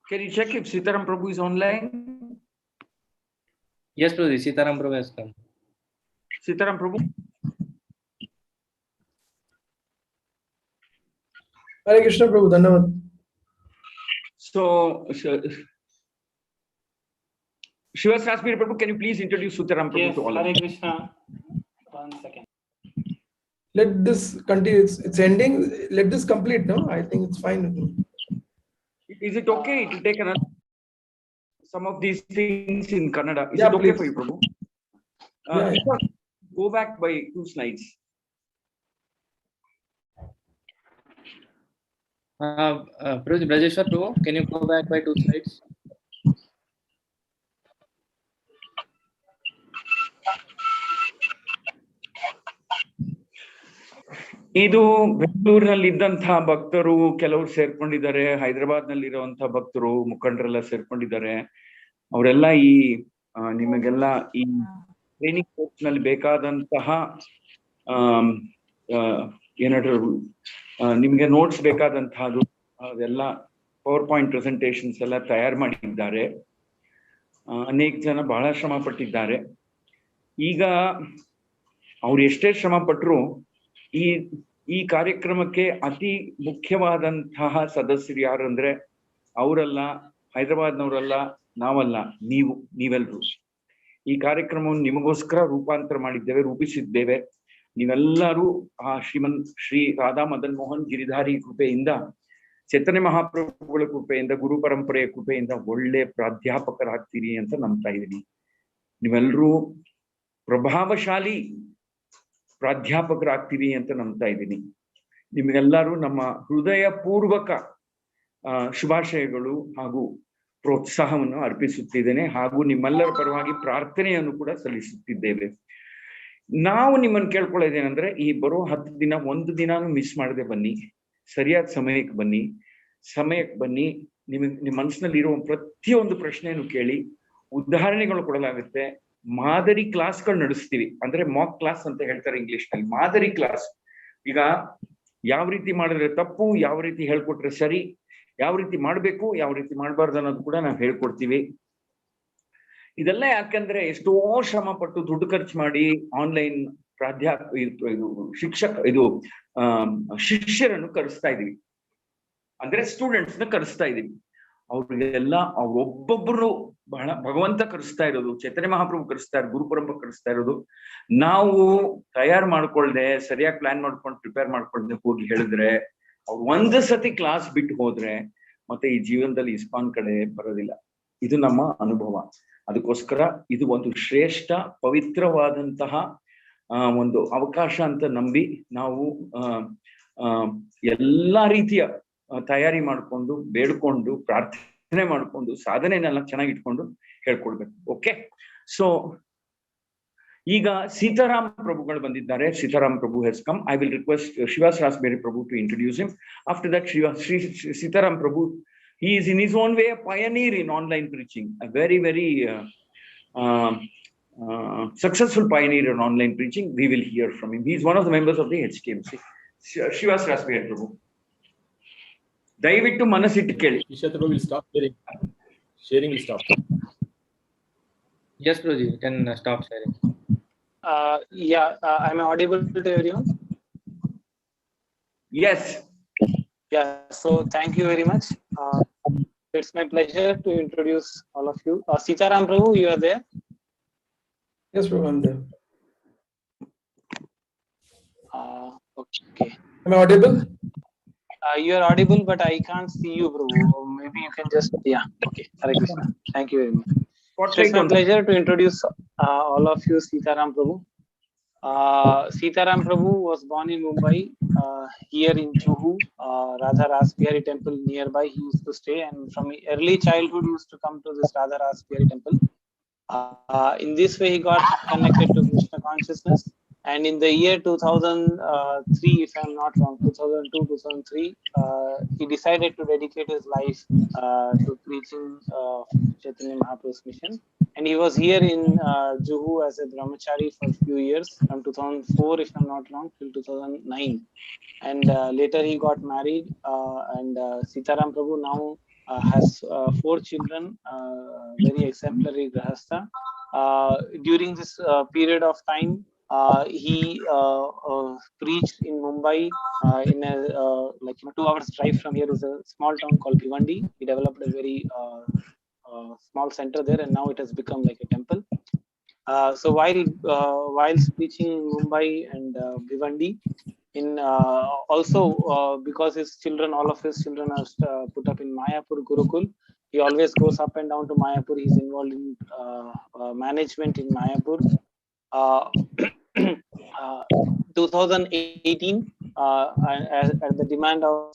Can you check if Sitaram Prabhu is online? Yes, Prabhuji. Sitaram Prabhu has come. Sitaram Prabhu? Hare Krishna Prabhu, Dhanyavad. So Shivasrasmi Prabhu, can you please introduce Sitaram Prabhu Yes, to all of Hare us? Krishna. 1 second. Let this continue. It's ending. Let this complete, no? I think it's fine with me. Is it okay to take another some of these things in Kannada? Is Yeah, it okay please. for you, Prabhu? Yeah. Go back by 2 slides. Prabhuji Brajeshwar Prabhu, can you go back by 2 slides? ಇದು ಬೆಂಗಳೂರಿನಲ್ಲಿದ್ದಂತಹ ಭಕ್ತರು ಕೆಲವರು ಸೇರ್ಕೊಂಡಿದ್ದಾರೆ, ಹೈದರಾಬಾದ್ ನಲ್ಲಿರುವಂತಹ ಭಕ್ತರು ಮುಖಂಡರೆಲ್ಲ ಸೇರ್ಕೊಂಡಿದ್ದಾರೆ. ಅವರೆಲ್ಲ ಈ ನಿಮಗೆಲ್ಲ ಈ training course ನಲ್ಲಿ ಬೇಕಾದಂತಹ ಏನಾದ್ರು ನಿಮ್ಗೆ ನೋಟ್ಸ್ ಬೇಕಾದಂತಹದ್ದು ಅದೆಲ್ಲ ಪವರ್ ಪಾಯಿಂಟ್ ಪ್ರೆಸೆಂಟೇಶನ್ಸ್ ಎಲ್ಲ ತಯಾರು ಮಾಡಿದ್ದಾರೆ. ಅನೇಕ ಜನ ಬಹಳ ಶ್ರಮ ಪಟ್ಟಿದ್ದಾರೆ. ಈಗ ಅವ್ರು ಎಷ್ಟೇ ಶ್ರಮ ಪಟ್ಟರು ಈ ಕಾರ್ಯಕ್ರಮಕ್ಕೆ ಅತಿ ಮುಖ್ಯವಾದಂತಹ ಸದಸ್ಯರು ಯಾರು ಅಂದ್ರೆ ಅವರಲ್ಲ, ಹೈದರಾಬಾದ್ನವರಲ್ಲ, ನಾವಲ್ಲ, ನೀವೆಲ್ಲರೂ. ಈ ಕಾರ್ಯಕ್ರಮವನ್ನು ನಿಮಗೋಸ್ಕರ ರೂಪಿಸಿದ್ದೇವೆ. ನೀವೆಲ್ಲರೂ ಆ ಶ್ರೀ ರಾಧಾ ಮದನ್ ಮೋಹನ್ ಗಿರಿಧಾರಿ ಕೃಪೆಯಿಂದ, ಚೈತನ್ಯ ಮಹಾಪ್ರಭುಗಳ ಕೃಪೆಯಿಂದ, ಗುರು ಪರಂಪರೆಯ ಕೃಪೆಯಿಂದ ಒಳ್ಳೆ ಪ್ರಾಧ್ಯಾಪಕರಾಗ್ತೀರಿ ಅಂತ ನಂಬ್ತಾ ಇದ್ದೀನಿ. ನೀವೆಲ್ಲರೂ ಪ್ರಭಾವಶಾಲಿ ಪ್ರಾಧ್ಯಾಪಕರಾಗ್ತೀರಿ ಅಂತ ನಂಬ್ತಾ ಇದ್ದೀನಿ. ನಿಮಗೆಲ್ಲರೂ ನಮ್ಮ ಹೃದಯ ಪೂರ್ವಕ ಶುಭಾಶಯಗಳು ಹಾಗೂ ಪ್ರೋತ್ಸಾಹವನ್ನು ಅರ್ಪಿಸುತ್ತಿದ್ದೇನೆ. ಹಾಗೂ ನಿಮ್ಮೆಲ್ಲರ ಪರವಾಗಿ ಪ್ರಾರ್ಥನೆಯನ್ನು ಕೂಡ ಸಲ್ಲಿಸುತ್ತಿದ್ದೇವೆ. ನಾವು ನಿಮ್ಮನ್ನು ಕೇಳ್ಕೊಳ್ಳೋದೇನೆಂದ್ರೆ, ಈ ಬರೋ 10 ದಿನ 1 ದಿನಾನು ಮಿಸ್ ಮಾಡದೆ ಬನ್ನಿ. ಸರಿಯಾದ ಸಮಯಕ್ಕೆ ಬನ್ನಿ. ನಿಮ್ಮ ಮನಸ್ಸಿನಲ್ಲಿ ಇರುವ ಪ್ರತಿಯೊಂದು ಪ್ರಶ್ನೆಯನ್ನು ಕೇಳಿ, ಉದಾಹರಣೆಗಳು ಕೊಡಲಾಗುತ್ತೆ. ಮಾದರಿ ಕ್ಲಾಸ್ಗಳು ನಡೆಸ್ತೀವಿ, ಅಂದ್ರೆ ಮಾಕ್ ಕ್ಲಾಸ್ ಅಂತ ಹೇಳ್ತಾರೆ ಇಂಗ್ಲಿಷ್ ನಲ್ಲಿ. ಮಾದರಿ ಕ್ಲಾಸ್. ಈಗ ಯಾವ ರೀತಿ ಮಾಡಿದ್ರೆ ತಪ್ಪು, ಯಾವ ರೀತಿ ಹೇಳ್ಕೊಟ್ರೆ ಸರಿ, ಯಾವ ರೀತಿ ಮಾಡ್ಬೇಕು, ಯಾವ ರೀತಿ ಮಾಡಬಾರ್ದು ಅನ್ನೋದು ಕೂಡ ನಾವು ಹೇಳ್ಕೊಡ್ತೀವಿ. ಇದೆಲ್ಲ ಯಾಕಂದ್ರೆ ಎಷ್ಟೋ ಶ್ರಮ ಪಟ್ಟು ದುಡ್ಡು ಖರ್ಚು ಮಾಡಿ ಆನ್ಲೈನ್ ಶಿಷ್ಯರನ್ನು ಕರೆಸ್ತಾ ಇದೀವಿ, ಅಂದ್ರೆ ಸ್ಟೂಡೆಂಟ್ಸ್ ನ ಕರೆಸ್ತಾ ಇದೀವಿ. ಅವ್ರಿಗೆಲ್ಲ ಒಬ್ಬೊಬ್ರು ಬಹಳ ಭಗವಂತ ಕರೆಸ್ತಾ ಇರೋದು, ಚೈತನ್ಯ ಮಹಾಪ್ರಭು ಕರೆಸ್ತಾ ಇರೋದು, ಗುರುಪರಂಪರೆ ಕರೆಸ್ತಾ ಇರೋದು. ನಾವು ತಯಾರು ಮಾಡ್ಕೊಳ್ದೆ, ಸರಿಯಾಗಿ ಪ್ಲಾನ್ ಮಾಡ್ಕೊಂಡು ಪ್ರಿಪೇರ್ ಮಾಡ್ಕೊಳ್ದೆ ಹೋಗಿ ಹೇಳಿದ್ರೆ, ಅವ್ರು ಒಂದು ಸತಿ ಕ್ಲಾಸ್ ಬಿಟ್ಟು ಹೋದ್ರೆ ಮತ್ತೆ ಈ ಜೀವನದಲ್ಲಿ ಇಸ್ಕಾನ್ ಕಡೆ ಬರೋದಿಲ್ಲ. ಇದು ನಮ್ಮ ಅನುಭವ. ಅದಕ್ಕೋಸ್ಕರ ಇದು ಒಂದು ಶ್ರೇಷ್ಠ ಪವಿತ್ರವಾದಂತಹ ಒಂದು ಅವಕಾಶ ಅಂತ ನಂಬಿ ನಾವು ಎಲ್ಲಾ ರೀತಿಯ ತಯಾರಿ ಮಾಡ್ಕೊಂಡು, ಬೇಡ್ಕೊಂಡು, ಪ್ರಾರ್ಥನೆ ಮಾಡ್ಕೊಂಡು, ಸಾಧನೆನೆಲ್ಲ ಚೆನ್ನಾಗಿ ಇಟ್ಕೊಂಡು ಹೇಳ್ಕೊಡ್ಬೇಕು. ಓಕೆ, ಸೊ ಈಗ ಸೀತಾರಾಮ್ ಪ್ರಭುಗಳು ಬಂದಿದ್ದಾರೆ. ಸೀತಾರಾಮ್ ಪ್ರಭು has come. I will request Shivas Rasberry Prabhu to introduce him. After that, Sitaram Prabhu, he is in his own way a pioneer in online preaching, a very, very successful pioneer in online preaching. We will hear from him. He is one of the members of the HTMC. Shivas Rasberry Prabhu. ದಯವಿಟ್ಟು ಮನಸ್ಸಿಟ್ಟು ಕೇಳಿ. Prabhu will stop sharing. Sharing will stop. Yes, Prabhuji, you can stop sharing. I'm audible to everyone? Yes. Yeah, so thank you very much. It's my pleasure to introduce all of you. Sitaram Prabhu, you are there? Yes, Prabhu, I'm there. Okay. Am I audible? You are audible, but I can't see you, Prabhu. Maybe you can just, okay. Hare Krishna. Thank you very much. It's my pleasure to introduce all of you Sitaram Prabhu. Sitaram Prabhu was born in Mumbai, here in Juhu, Radha Ras Bihari temple nearby he used to stay, and from early childhood he used to come to this Radha Ras Bihari temple. In this way he got connected to Krishna consciousness, and in the year 2003, if I am not wrong, 2002-2003, he decided to dedicate his life to preaching Chaitanya Mahaprabhu's mission. And he was here in Juhu as a brahmachari for a few years, from 2004, if I'm not wrong, till 2009. And later he got married, and Sitaram Prabhu now has 4 children, very exemplary grahastha. During this period of time, he preached in Mumbai, in a 2 hours drive from here is a small town called Bhiwandi. He developed a very small center there, and now it has become like a temple. So while preaching in Mumbai and Bhiwandi, in also because all of his children are put up in Mayapur Gurukul, he always goes up and down to Mayapur. He's involved in management in Mayapur. 2018, at the demand of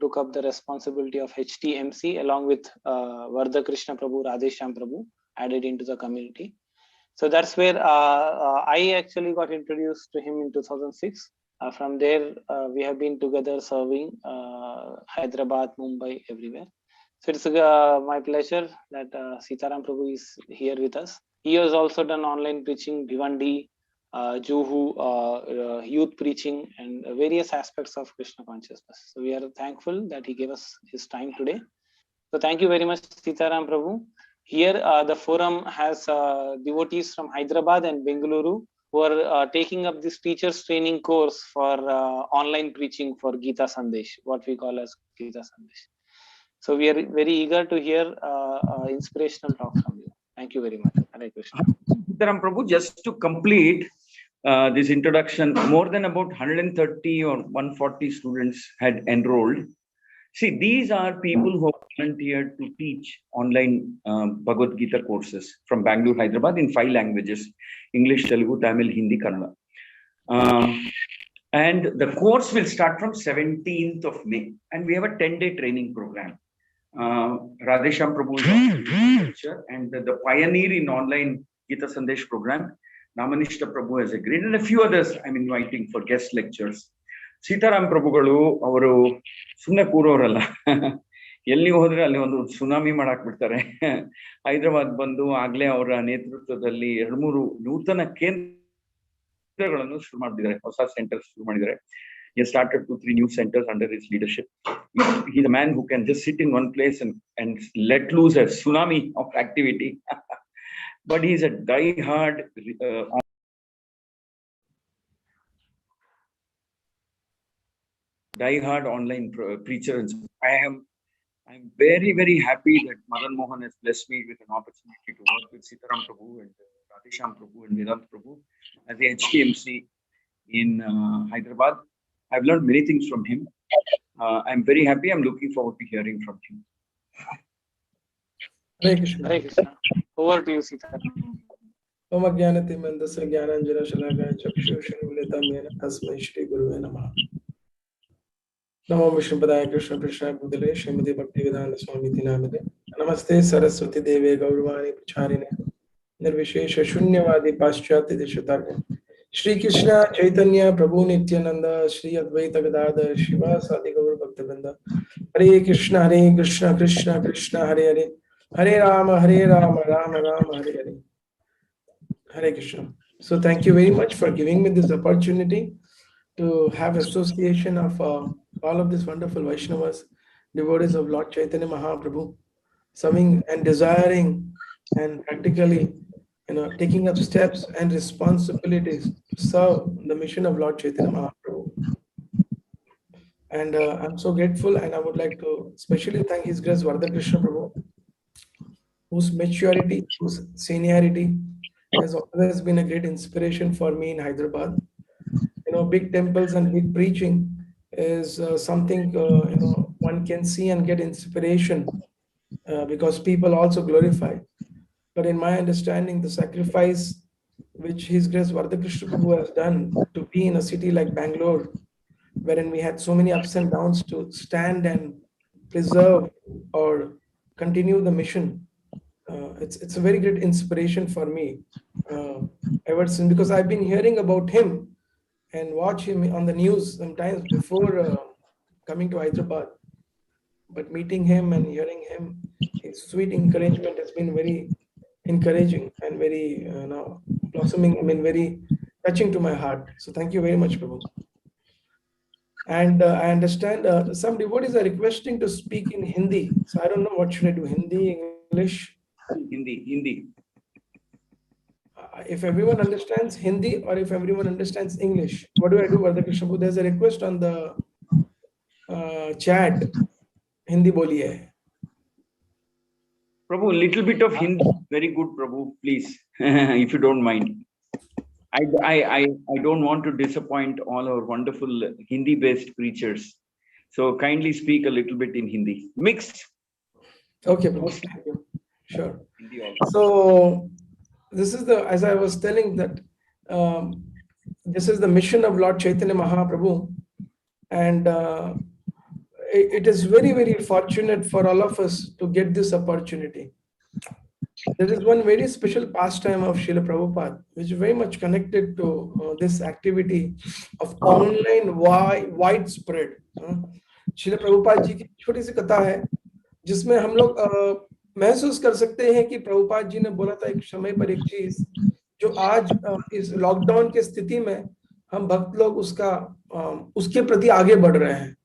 took up the responsibility of HTMC along with Vardha Krishna Prabhu, Radhesham Prabhu added into the community. So that's where I actually got introduced to him in 2006. From there, we have been together serving Hyderabad, Mumbai, everywhere. So it's my pleasure that Sitaram Prabhu is here with us. He has also done online preaching, Bhiwandi, Juhu, youth preaching, and various aspects of Krishna consciousness. So we are thankful that he gave us his time today. So thank you very much, Sitaram Prabhu. Here, the forum has devotees from Hyderabad and Bengaluru who are taking up this teachers training course for online preaching for Gita Sandesh, what we call as Gita Sandesh. So we are very eager to hear inspirational talk from you. Thank you very much. Hare Krishna. Sitaram Prabhu, just to complete this introduction, more than about 130 or 140 students had enrolled. See, these are people who have volunteered to teach online Bhagavad Gita courses from Bangalore, Hyderabad in 5 languages: English, Telugu, Tamil, Hindi, Kannada. And the course will start from 17th of May, and we have a 10-day training program. Radhesham Prabhu is our teacher, and the pioneer in online Gita Sandesh program, Namanishta Prabhu has agreed, and a few others I'm inviting for guest lectures. Sitaram ಪ್ರಭುಗಳು ಅವರು ಸುಮ್ಮನೆ ಕೂರೋರಲ್ಲ, ಎಲ್ಲಿ ಹೋದ್ರೆ ಅಲ್ಲಿ ಒಂದು tsunami ಮಾಡಾಕ್ಬಿಡ್ತಾರೆ. Hyderabad ಬಂದು ಆಗ್ಲೇ ಅವರ ನೇತೃತ್ವದಲ್ಲಿ 2-3 ನೂತನ ಕೇಂದ್ರ ಕೇಂದ್ರಗಳನ್ನು ಶುರು ಮಾಡಿದ್ದಾರೆ, ಹೊಸ ಸೆಂಟರ್ಸ್ ಶುರು ಮಾಡಿದ್ದಾರೆ. He has started 2-3 new centers under his leadership. He's a man who can just sit in one place and let loose a tsunami of activity. But he's a die-hard online preacher. And I'm very, very happy that Madan Mohan has blessed me with an opportunity to work with Sitaram Prabhu and Radhesham Prabhu and Vedant Prabhu as the HTMC in Hyderabad. I've learned many things from him. I'm very happy. I'm looking forward to hearing from him. Hare Krishna. Hare Krishna. Over to you, Sita. Om Ajnanatimandasya Jnananjana Shalakaya Chakshushrunmilitam Yena Tasmai Shri Gurave Namah. Namo Vishnupadaya Krishna Prashnaya Bhutale Srimati Bhaktivedanta Swamiti Namade. Namaste Saraswati Deve Gauravani Pracharine Nirvishesha Shunyavadi Paschatya Deshatarne. Shri Krishna Chaitanya Prabhu Nityananda Shri Advaita Gadadhar Shivasadi Gaur Bhaktivinoda. Hare Krishna Krishna Krishna Hare Hare Hare Rama Rama Rama Hare Hare. Hare Krishna. So thank you very much for giving me this opportunity to have association of all of these wonderful Vaishnavas, devotees of Lord Chaitanya Mahaprabhu, serving and desiring and practically, taking up steps and responsibilities to serve the mission of Lord Chaitanya Mahaprabhu. And I'm so grateful, and I would like to especially thank His Grace Vardhakrishna Prabhu, whose maturity, whose seniority has always been a great inspiration for me in Hyderabad. Big temples and big preaching is something one can see and get inspiration because people also glorify. But in my understanding, the sacrifice which His Grace Vardhakrishna Prabhu has done to be in a city like Bangalore, wherein we had so many ups and downs, to stand and preserve or continue the mission, it's a very great inspiration for me ever since, because I've been hearing about him and watch him on the news sometimes before coming to Hyderabad. But meeting him and hearing him, his sweet encouragement has been very encouraging and very blossoming, very touching to my heart. So thank you very much, Prabhu. And I understand some devotees are requesting to speak in Hindi. So I don't know what should I do, Hindi, English? Hindi. If everyone understands Hindi or if everyone understands English, what do I do, Vardhakrishna Prabhu? There's a request on the chat. Hindi boliye. Prabhu, a little bit of Hindi, very good, Prabhu, please, if you don't mind. I don't want to disappoint all our wonderful Hindi-based preachers. So kindly speak a little bit in Hindi. Mixed. Okay, Prabhu. Thank you. Sure. Hindi also. So this is as I was telling that this is the mission of Lord Chaitanya Mahaprabhu, and it is very, very fortunate for all of us to get this opportunity. There is one very special pastime of Srila Prabhupada, which is very much connected to this activity of online widespread. Srila Prabhupada जी की छोटी सी कथा है, जिसमें हम लोग महसूस कर सकते हैं कि प्रभुपाद जी ने बोला था एक समय पर एक चीज जो आज इस लॉकडाउन की स्थिति में हम भक्त लोग उसके प्रति आगे बढ़ रहे हैं.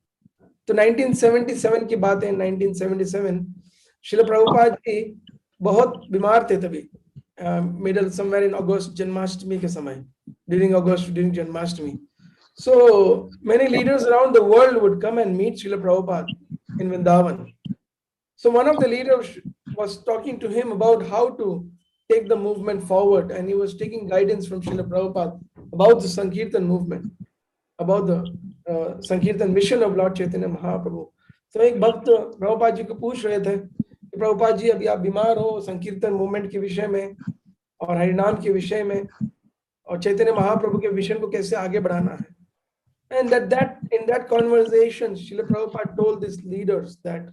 तो 1977 की बात है. 1977 श्रील प्रभुपाद जी बहुत बीमार थे तभी, मिडल समवेयर इन अगस्त, जन्माष्टमी के समय, during Janmashtami. So many leaders around the world would come and meet Srila Prabhupada in Vrindavan. So one of the leaders was talking to him about how to take the movement forward, and he was taking guidance from Srila Prabhupada about the Sankirtan movement, about the Sankirtan mission of Lord Chaitanya Mahaprabhu. So एक भक्त प्रभुपाद जी को पूछ रहे थे कि प्रभुपाद जी अभी आप बीमार हो संकीर्तन मूवमेंट के विषय में और हरिनाम के विषय में और चैतन्य महाप्रभु के विषन को कैसे आगे बढ़ाना है. And in that conversation, Srila Prabhupada told these leaders that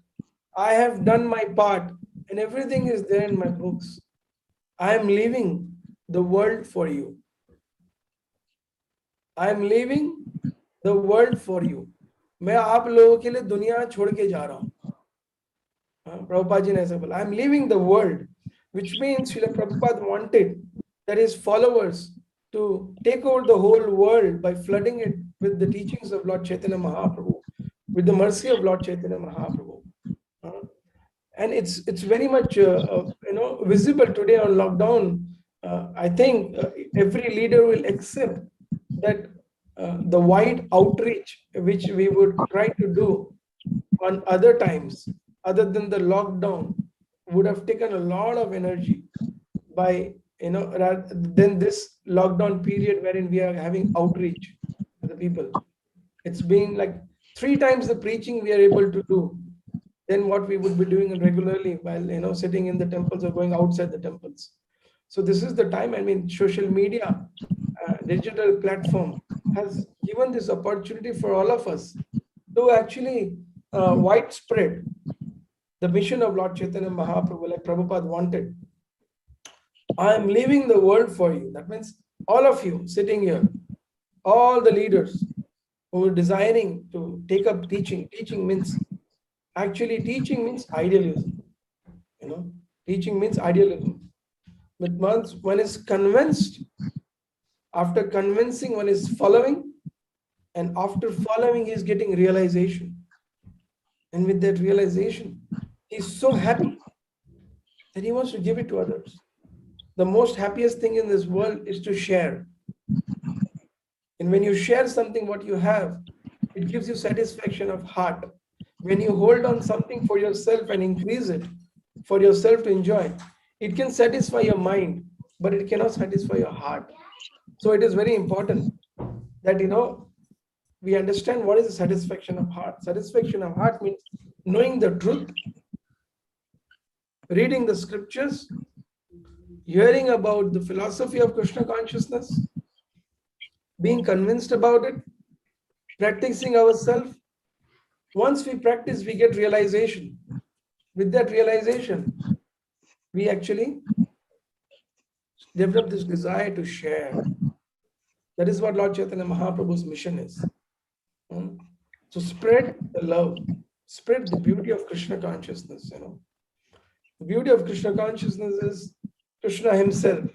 I have done my part and everything is there in my books. I am leaving the world for you. I am leaving the world for you. मैं आप लोगों के लिए दुनिया छोड़ के जा रहा हूँ. Prabhupada ji ने ऐसा बोला. I am leaving the world, which means Srila Prabhupada wanted that his followers to take over the whole world by flooding it with the teachings of Lord Chaitanya Mahaprabhu, with the mercy of Lord Chaitanya Mahaprabhu. And it's very much visible today on lockdown. I think every leader will accept that the wide outreach which we would try to do on other times other than the lockdown would have taken a lot of energy by rather than this lockdown period wherein we are having outreach to the people. It's been like 3 times the preaching we are able to do than what we would be doing regularly while sitting in the temples or going outside the temples. So this is the time. I mean, social media, digital platform has given this opportunity for all of us to actually widespread the mission of Lord Chaitanya Mahaprabhu, like Prabhupada wanted. I am leaving the world for you. That means all of you sitting here, all the leaders who are desiring to take up teaching. Teaching means idealism. Teaching means idealism. But once one is convinced, after convincing, one is following, and after following, he is getting realization. And with that realization, he's so happy that he wants to give it to others. The most happiest thing in this world is to share. And when you share something, what you have, it gives you satisfaction of heart. When you hold on something for yourself and increase it for yourself to enjoy, it can satisfy your mind, but it cannot satisfy your heart. So it is very important that we understand what is the satisfaction of heart. Satisfaction of heart means knowing the truth, reading the scriptures, hearing about the philosophy of Krishna consciousness, being convinced about it, practicing ourselves. Once we practice, we get realization. With that realization, we actually develop this desire to share. That is what Lord Chaitanya Mahaprabhu's mission is. To spread the love, spread the beauty of Krishna consciousness. The beauty of Krishna consciousness is Krishna himself.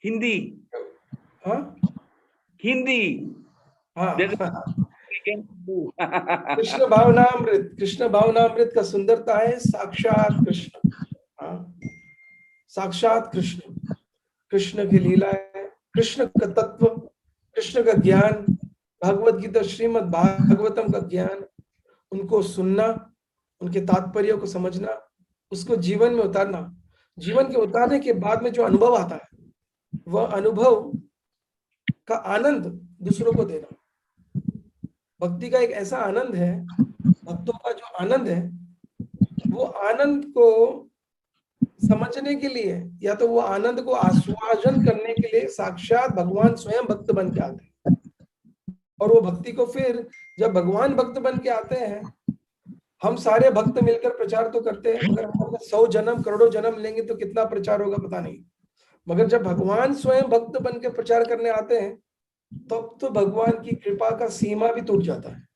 Hindi. Huh? Hindi. There is- we can do. Krishna भावनामृत, Krishna भावनामृत का सुंदरता है साक्षात कृष्ण. साक्षात कृष्ण, कृष्ण की लीला है, कृष्ण का तत्व, कृष्ण का ज्ञान, भगवत गीता श्रीमद् भागवतम का ज्ञान, उनको सुनना, उनके तात्पर्य को समझना, उसको जीवन में उतारना. जीवन के उतारने के बाद में जो अनुभव आता है, वह अनुभव का आनंद दूसरों को देना. भक्ति का एक ऐसा आनंद है, भक्तों का जो आनंद है, वो आनंद को समझने के लिए या तो वो आनंद को आस्वादन करने के लिए साक्षात भगवान स्वयं भक्त बन के आते हैं. और वो भक्ति को फिर जब भगवान भक्त बन के आते हैं, हम सारे भक्त मिलकर प्रचार तो करते हैं, मगर हम 100 जन्म करोड़ों जन्म लेंगे तो कितना प्रचार होगा पता नहीं. मगर जब भगवान स्वयं भक्त बन के प्रचार करने आते हैं, तब तो भगवान की कृपा का सीमा भी टूट जाता है.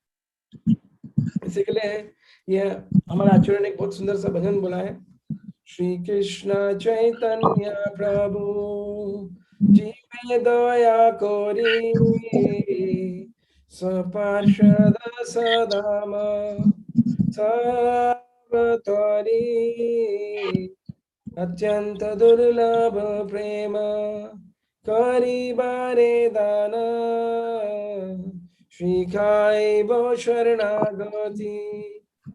इसी के लिए ये हमारे आचार्य ने एक बहुत सुंदर सा भजन बोला है, श्री कृष्ण चैतन्य प्रभु जी में दया करी, सपार्षद सदाम सर्वतरी, अत्यंत दुर्लभ प्रेम करी बारे दाना, शिखाई वो शरणागति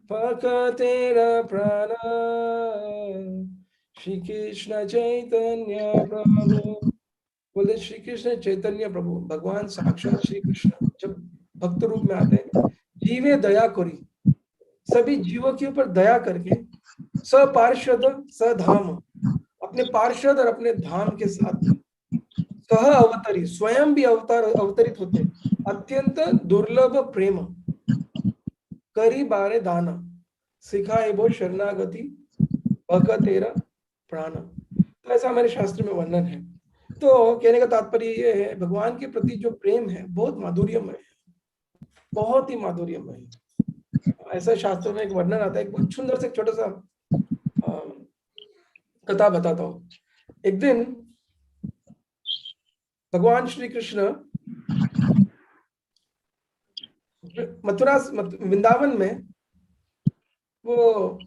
पकतेरा प्राण. श्री कृष्ण चैतन्य प्रभु. बोले श्री कृष्ण चैतन्य प्रभु, भगवान साक्षात श्री कृष्ण जब भक्त रूप में आते हैं, जीवे दया करी, सभी जीवों के ऊपर दया करके, सपार्षद सधाम, अपने पार्षद और अपने धाम के साथ सह अवतरी, स्वयं भी अवतरित होते, अत्यंत दुर्लभ प्रेम करी बारे दाना, सिखाए वो शरणागति भगतेरा प्राण. तो ऐसा हमारे शास्त्र में वर्णन है. तो कहने का तात्पर्य ये है, भगवान के प्रति जो प्रेम है बहुत माधुर्यमय है, बहुत ही माधुर्यमय है. ऐसा शास्त्रों में एक वर्णन आता है, एक बहुत सुंदर से छोटा सा कथा बताता हूँ। एक दिन भगवान श्री कृष्ण वृंदावन में वो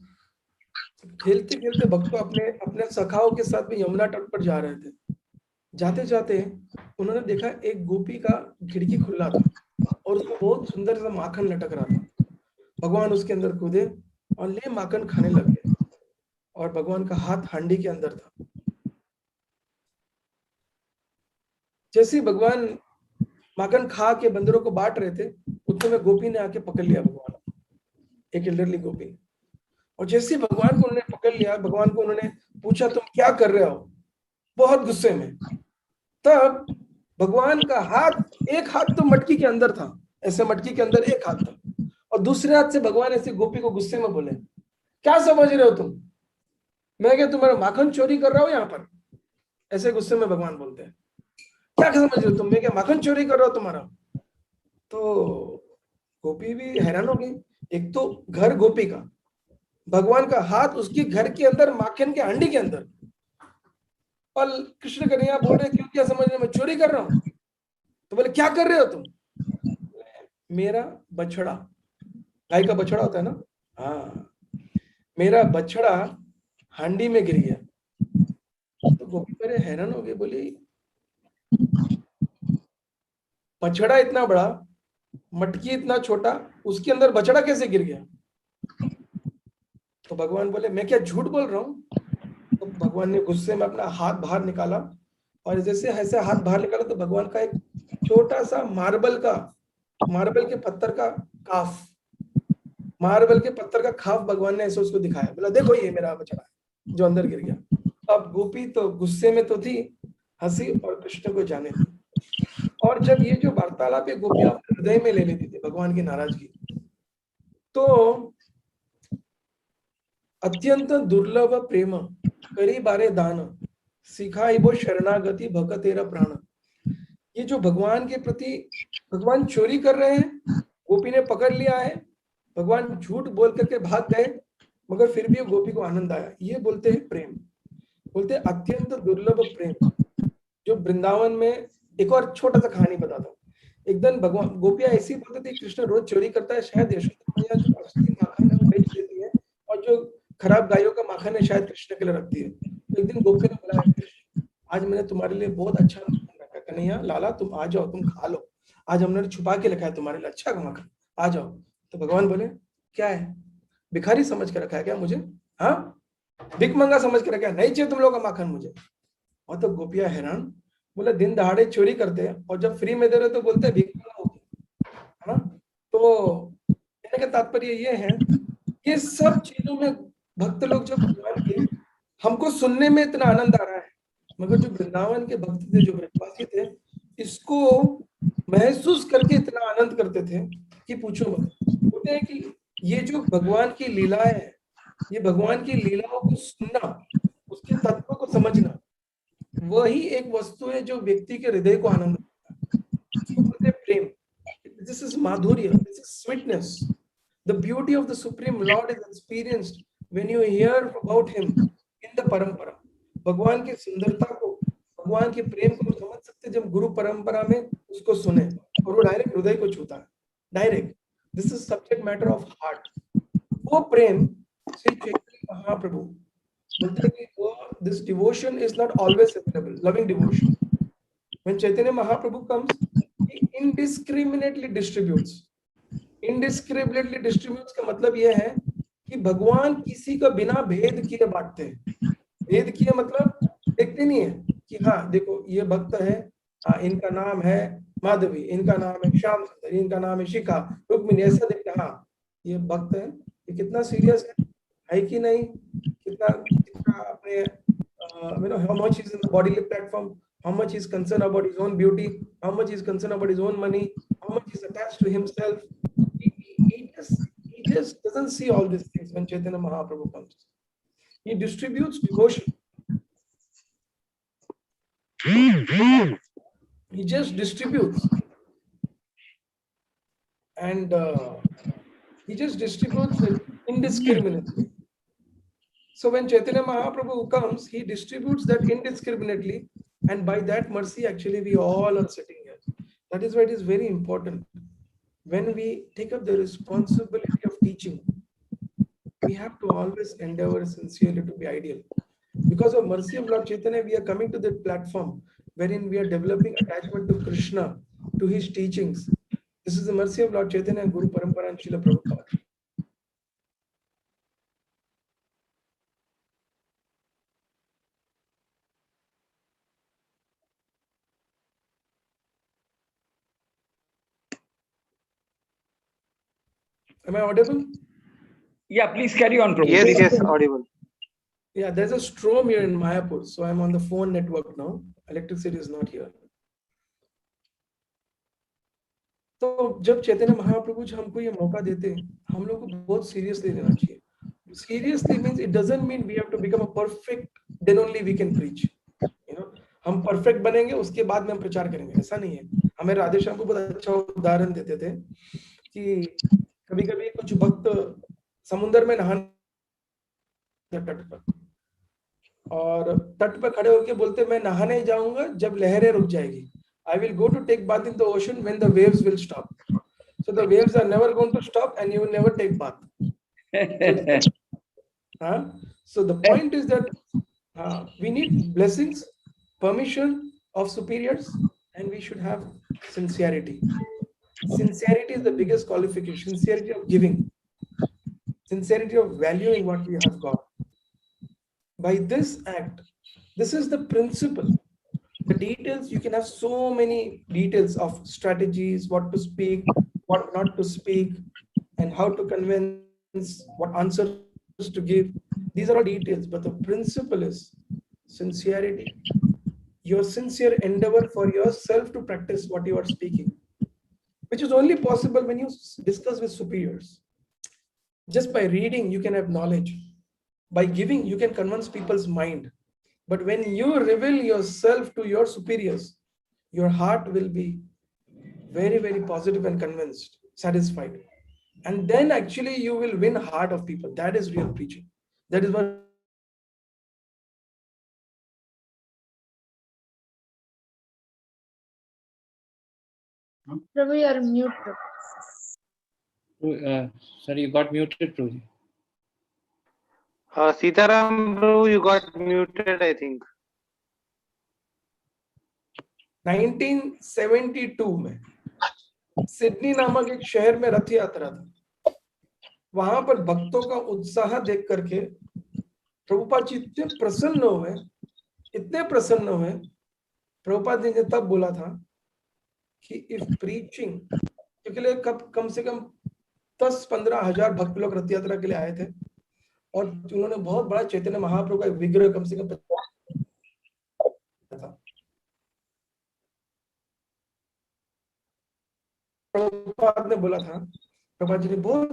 खेलते खेलते भक्तों अपने अपने सखाओं के साथ में यमुना तट पर जा रहे थे। जाते जाते उन्होंने देखा एक गोपी का खिड़की खुला था और उसमें बहुत सुंदर सा माखन लटक रहा था। भगवान उसके अंदर कूदे और ले माखन खाने लगे और भगवान का हाथ हांडी के अंदर था। जैसे ही भगवान माखन खा के बंदरों को बांट रहे थे, उतने में गोपी ने आके पकड़ लिया भगवान, एक एल्डरली गोपी। और जैसे ही भगवान को उन्होंने पकड़ लिया, भगवान को उन्होंने पूछा तुम क्या कर रहे हो, बहुत गुस्से में। तब भगवान का हाथ, एक हाथ तो मटकी के अंदर था, ऐसे मटकी के अंदर एक हाथ था, और दूसरे हाथ से भगवान ऐसे गोपी को गुस्से में बोले, क्या समझ रहे हो तुम, मैं क्या तुम्हारा माखन चोरी कर रहा हूं यहाँ पर? ऐसे गुस्से में भगवान बोलते हैं, क्या समझ रहे हो तुम, मैं क्या माखन चोरी कर रहा हूं तुम्हारा? तो गोपी भी हैरान हो गई। एक तो घर गोपी का, भगवान का हाथ उसके घर के अंदर, माखन के हांडी के अंदर, और कृष्ण कन्हैया बोल रहे क्यों, क्या समझ रहे, मैं चोरी कर रहा हूं? तो बोले क्या कर रहे हो तुम? मेरा बछड़ा, गाय का बछड़ा होता है ना, हाँ, मेरा बछड़ा हांडी में गिर गया। तो गोपी मेरे हैरान हो गए, बोली बछड़ा इतना बड़ा, मटकी इतना छोटा, उसके अंदर बछड़ा कैसे गिर गया? तो भगवान बोले मैं क्या झूठ बोल रहा हूँ? तो भगवान ने गुस्से में अपना हाथ बाहर निकाला, और जैसे ऐसे हाथ बाहर निकाला तो भगवान का एक छोटा सा मार्बल के पत्थर का काफ, मार्बल के पत्थर का खाफ भगवान ने ऐसे उसको दिखाया, बोला देखो ये मेरा बछड़ा है जो अंदर गिर गया। अब गोपी तो गुस्से में तो थी, हंसी और कृष्ण को जाने दी। और जब ये जो वार्तालाप ये गोपियां हृदय में ले लेती थी भगवान की नाराजगी, तो अत्यंत दुर्लभ प्रेम करी बारे दान, सिखाई वो शरणागति भक तेरा प्राण। ये जो भगवान के प्रति, भगवान चोरी कर रहे हैं, गोपी ने पकड़ लिया है, भगवान झूठ बोल करके भाग गए, मगर फिर भी गोपी को आनंद आया। ये बोलते हैं प्रेम, बोलते हैं अत्यंत दुर्लभ प्रेम। जो वृंदावन में, एक और छोटा सा कहानी बताता हूँ। एक दिन भगवान, गोपियां ऐसी बोलते थे कृष्ण रोज चोरी करता है, शायद यशोदा मैया जो असली माखन है वो बेच देती है, और जो खराब गायों का माखन है शायद कृष्ण के लिए रखती है। तो एक दिन गोपी ने बोला, कृष्ण आज मैंने तुम्हारे लिए बहुत अच्छा माखन रखा, कन्हैया लाला तुम आ जाओ, तुम खा लो, आज हमने छुपा के रखा है तुम्हारे लिए अच्छा माखन, आ जाओ। तो भगवान बोले क्या है, भिखारी समझ के रखा है क्या मुझे? हाँ, भिख मंगा समझ के रखा है, नहीं चाहिए तुम लोग का माखन मुझे। और तो गोपियां हैरान, बोले दिन दहाड़े चोरी करते हैं और जब फ्री में दे रहे तो बोलते हैं भिख मंगा होगी, है ना? तो कहने का तात्पर्य ये है, ये सब चीजों में भक्त लोग जो भगवान के, हमको सुनने में इतना आनंद आ रहा है, मगर जो वृंदावन के भक्त थे, जो ब्रजवासी थे, इसको महसूस करके इतना आनंद करते थे कि पूछो मत। बोलते हैं कि ये जो भगवान की लीलाएं है, ये भगवान की लीलाओं को सुनना, उसके तत्व को समझना, वही एक वस्तु है जो व्यक्ति के हृदय को आनंद देता है। इसको बोलते हैं प्रेम। दिस इज माधुर्य, this is sweetness. The beauty of the supreme Lord is experienced when you here about him in the परंपरा। भगवान की सुंदरता को, भगवान के प्रेम को समझ सकते हैं जब गुरु परंपरा में उसको सुने, और वो डायरेक्ट हृदय को छूता है, direct. This is subject matter of heart. वो प्रेम श्री चैतन्य महाप्रभु बोलते हैं कि वो, this devotion is not always available, loving devotion. When Chaitanya Mahaprabhu comes, he indiscriminately distributes। indiscriminately distributes का मतलब यह है कि भगवान किसी का बिना भेद किए बांटते हैं। भेद किए मतलब देखते नहीं है कि हाँ देखो ये भक्त है, हाँ इनका नाम है माधवी, इनका नाम है श्याम सुंदर, इनका नाम है शिखा, रुक्मिणी, ऐसा देखते हाँ ये भक्त है। ये कितना सीरियस है कि नहीं, कितना कितना अपने how much is in the bodily platform, how much is concerned about his own beauty, how much is concerned about his own money, how much is attached to himself. He just doesn't see all these things when Chaitanya Mahaprabhu comes. He distributes devotion. He just distributes. And he just distributes it indiscriminately. So when Chaitanya Mahaprabhu comes, he distributes that indiscriminately, and by that mercy, actually, we all are sitting here. That is why it is very important. When we take up the responsibility of teaching, we have to always endeavor sincerely to be ideal. Because of mercy of Lord Chaitanya, we are coming to that platform wherein we are developing attachment to Krishna, to his teachings. This is the mercy of Lord Chaitanya, Guru Parampara, and Srila Prabhupada. Am I audible? Yeah, please carry on, Prabhu. Yes, Please. yes, audible. Yeah, there's a storm here in Mayapur, so I'm on the phone network now. Electricity is not here. तो जब चैतन्य महाप्रभु जी हमको ये मौका देते हैं, हम लोग को बहुत सीरियसली लेना चाहिए. Seriously means it doesn't mean we have to become a perfect, then only we can preach. You know, हम perfect बनेंगे उसके बाद में हम प्रचार करेंगे, ऐसा नहीं है. हमें राधेश्याम को बहुत अच्छा उदाहरण देते थे कि कभी-कभी कुछ भक्त समुद्र में नहाने तट पर, और तट पर खड़े होकर बोलते मैं नहाने जाऊंगा जब लहरें रुक जाएगी. I will go to take bath in the ocean when the waves will stop. So the waves are never going to stop and you will never take bath. So the point is that we need blessings, permission of superiors, and we should have sincerity. Sincerity is the biggest qualification. Sincerity of giving, sincerity of valuing what we have got. By this act, this is the principle. The details, you can have so many details of strategies, what to speak, what not to speak, and how to convince, what answers to give. These are all details, but the principle is sincerity. Your sincere endeavor for yourself to practice what you are speaking, which is only possible when you discuss with superiors. Just by reading, you can have knowledge. By giving, you can convince people's mind. But when you reveal yourself to your superiors, your heart will be very, very positive and convinced, satisfied. And then actually you will win heart of people. That is real preaching. That is what Prabhu, you are mute. Sorry, you got muted, Prabhuji. Sitaram Prabhu, you got muted, I think. 1972 में Sydney नामक एक शहर में रथ यात्रा था. वहां पर भक्तों का उत्साह देख करके प्रभुपाद जी इतने प्रसन्न हुए. प्रभुपाद जी ने तब बोला था कि इफ प्रीचिंग के लिए कम से कम 10-15 हजार भक्त लोग रथ यात्रा के लिए आए थे, और उन्होंने बहुत बड़ा चैतन्य महाप्रभु का विग्रह कम से कम था. प्रभुपाद ने बोला था, प्रभुपाद जी ने बहुत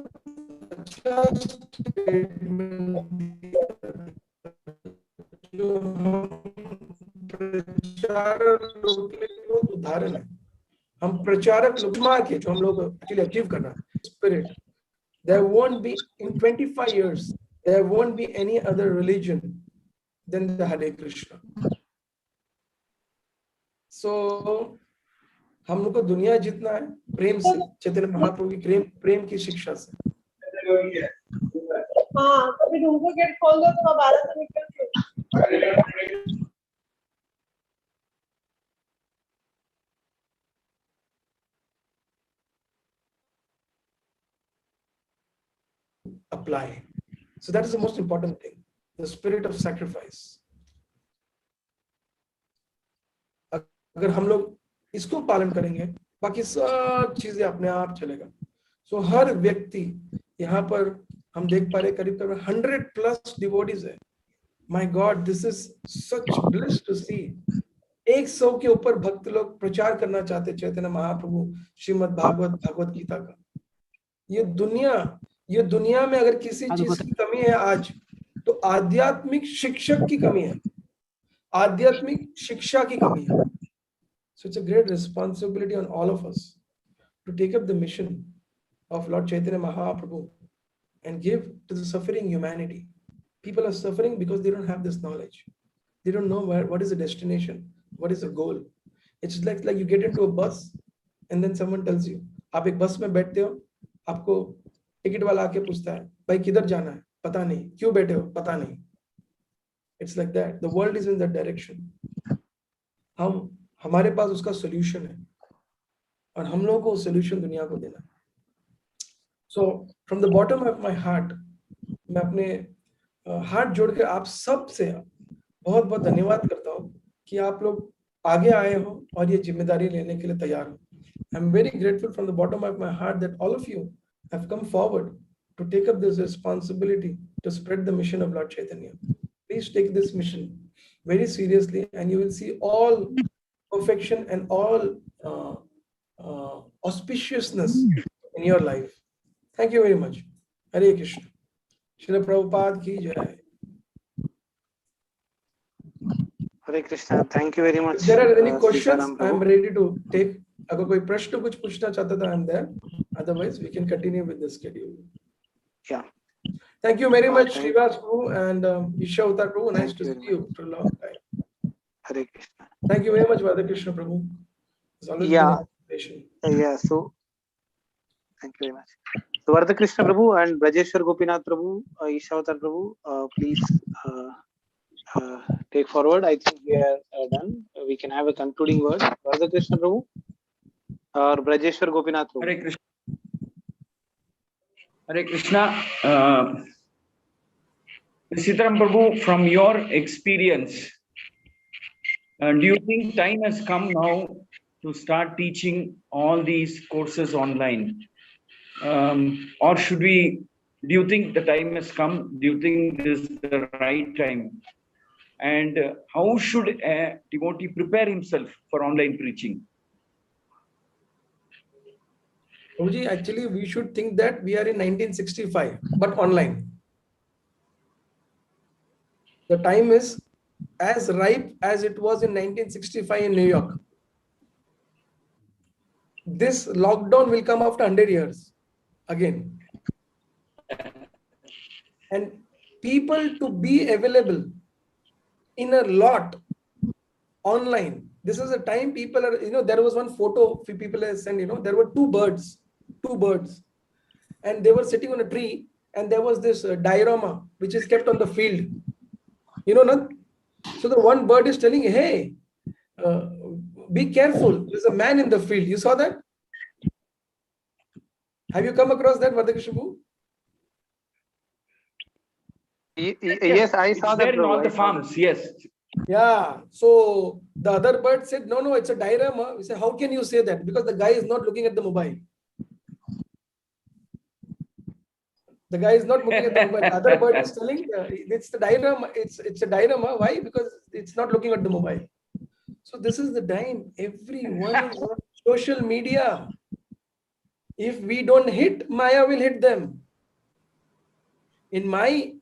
अच्छा स्टेटमेंट दिया, जो प्रचारक लोग के लिए बहुत उदाहरण है. हम प्रचारक लोग के जो हम लोग एक्चुअली अचीव करना spirit, there won't be in 25 years there won't be any other religion than the Hare Krishna. So हम लोग को दुनिया जीतना है प्रेम से, चैतन्य महाप्रभु की प्रेम की शिक्षा से. हाँ, कभी ढूंढो गेट खोल दो तो 12 से निकल के. Apply. So that is the most important thing, the spirit of sacrifice. अगर हम लोग इसको पालन करेंगे, बाकी सब चीजें अपने आप चलेगा. सो हर व्यक्ति यहाँ पर हम देख पा रहे करीब 100+ डिवोटीज है. My God, this is such bliss to see. 100 के ऊपर भक्त लोग प्रचार करना चाहते चैतन्य महाप्रभु श्रीमद् भागवत गीता का. ये दुनिया में अगर किसी चीज की कमी है आज, तो आध्यात्मिक शिक्षक की कमी है, आध्यात्मिक शिक्षा की कमी है. So it's a great responsibility on all of us to take up the mission of Lord Chaitanya Mahaprabhu and give to the suffering humanity. People are suffering because they don't have this knowledge. They don't know what is the destination, what is the goal. It's like you get into a bus and then someone tells you, आप एक बस में बैठते हो, आपको ticket वाला आके पूछता है, भाई किधर जाना है? पता नहीं, क्यों बैठे हो? पता नहीं. It's like that. The world is in that direction. हमारे पास उसका solution है और हम लोगों को solution दुनिया को देना. So from the bottom of my heart, मैं अपने हाथ जोड़ के आप सब से बहुत बहुत धन्यवाद करता हूँ कि आप लोग आगे आए हो और ये जिम्मेदारी लेने के लिए तैयार हो. I'm very grateful from the bottom of my heart that all of you have come forward to take up this responsibility to spread the mission of Lord Chaitanya. Please take this mission very seriously and you will see all perfection and all auspiciousness in your life. Thank you very much. Hare Krishna. Srila Prabhupada ki jai. Hare Krishna. Thank you very much. If there are any questions, Sitaram I am Prabhu. ready to take. अगर कोई प्रश्न कुछ पूछना चाहता था, I am there. Otherwise, we can continue with the schedule. Yeah. Thank you very much, Thank- Srivas Prabhu and Isha Avatar Prabhu. Nice Thank to you see very you for a long time. Hare Krishna. Thank you very much, Radhakrishna Prabhu. It's always Yeah. been an inspiration. Yeah. So, thank you very much. So, Vardhakrishna Prabhu and Brajeshwar Gopinath Prabhu, Isha Avatar Prabhu, please take forward. I think we are done. We can have a concluding word. Vardhakrishna Prabhu or Brajeshwar Gopinath Prabhu. Hare Krishna. Hare Krishna. Sitaram Prabhu, from your experience, do you think time has come now to start teaching all these courses online? Or should we, do you think the time has come? Do you think this is the right time? And how should a devotee prepare himself for online preaching? Prabhuji, actually, we should think that we are in 1965, but online. The time is as ripe as it was in 1965 in New York. This lockdown will come after 100 years again. And people to be available in a lot online. This is a time people are, there was one photo people have sent, there were two birds, and they were sitting on a tree, and there was this diorama which is kept on the field. Not? So the one bird is telling, hey, be careful. There's a man in the field. You saw that? Have you come across that, Vardhakrishna? Yes, I saw It's that. there in Prabhu. all I the saw farms, yes. Yeah. So the other bird said, no, it's a diorama. We said, how can you say that? Because the guy is not looking at the mobile. The guy is not looking at the mobile. The other bird is telling, it's the diorama. It's a diorama. Why? Because it's not looking at the mobile. So this is the time. Everyone is on social media. If we don't hit, Maya will hit them. In my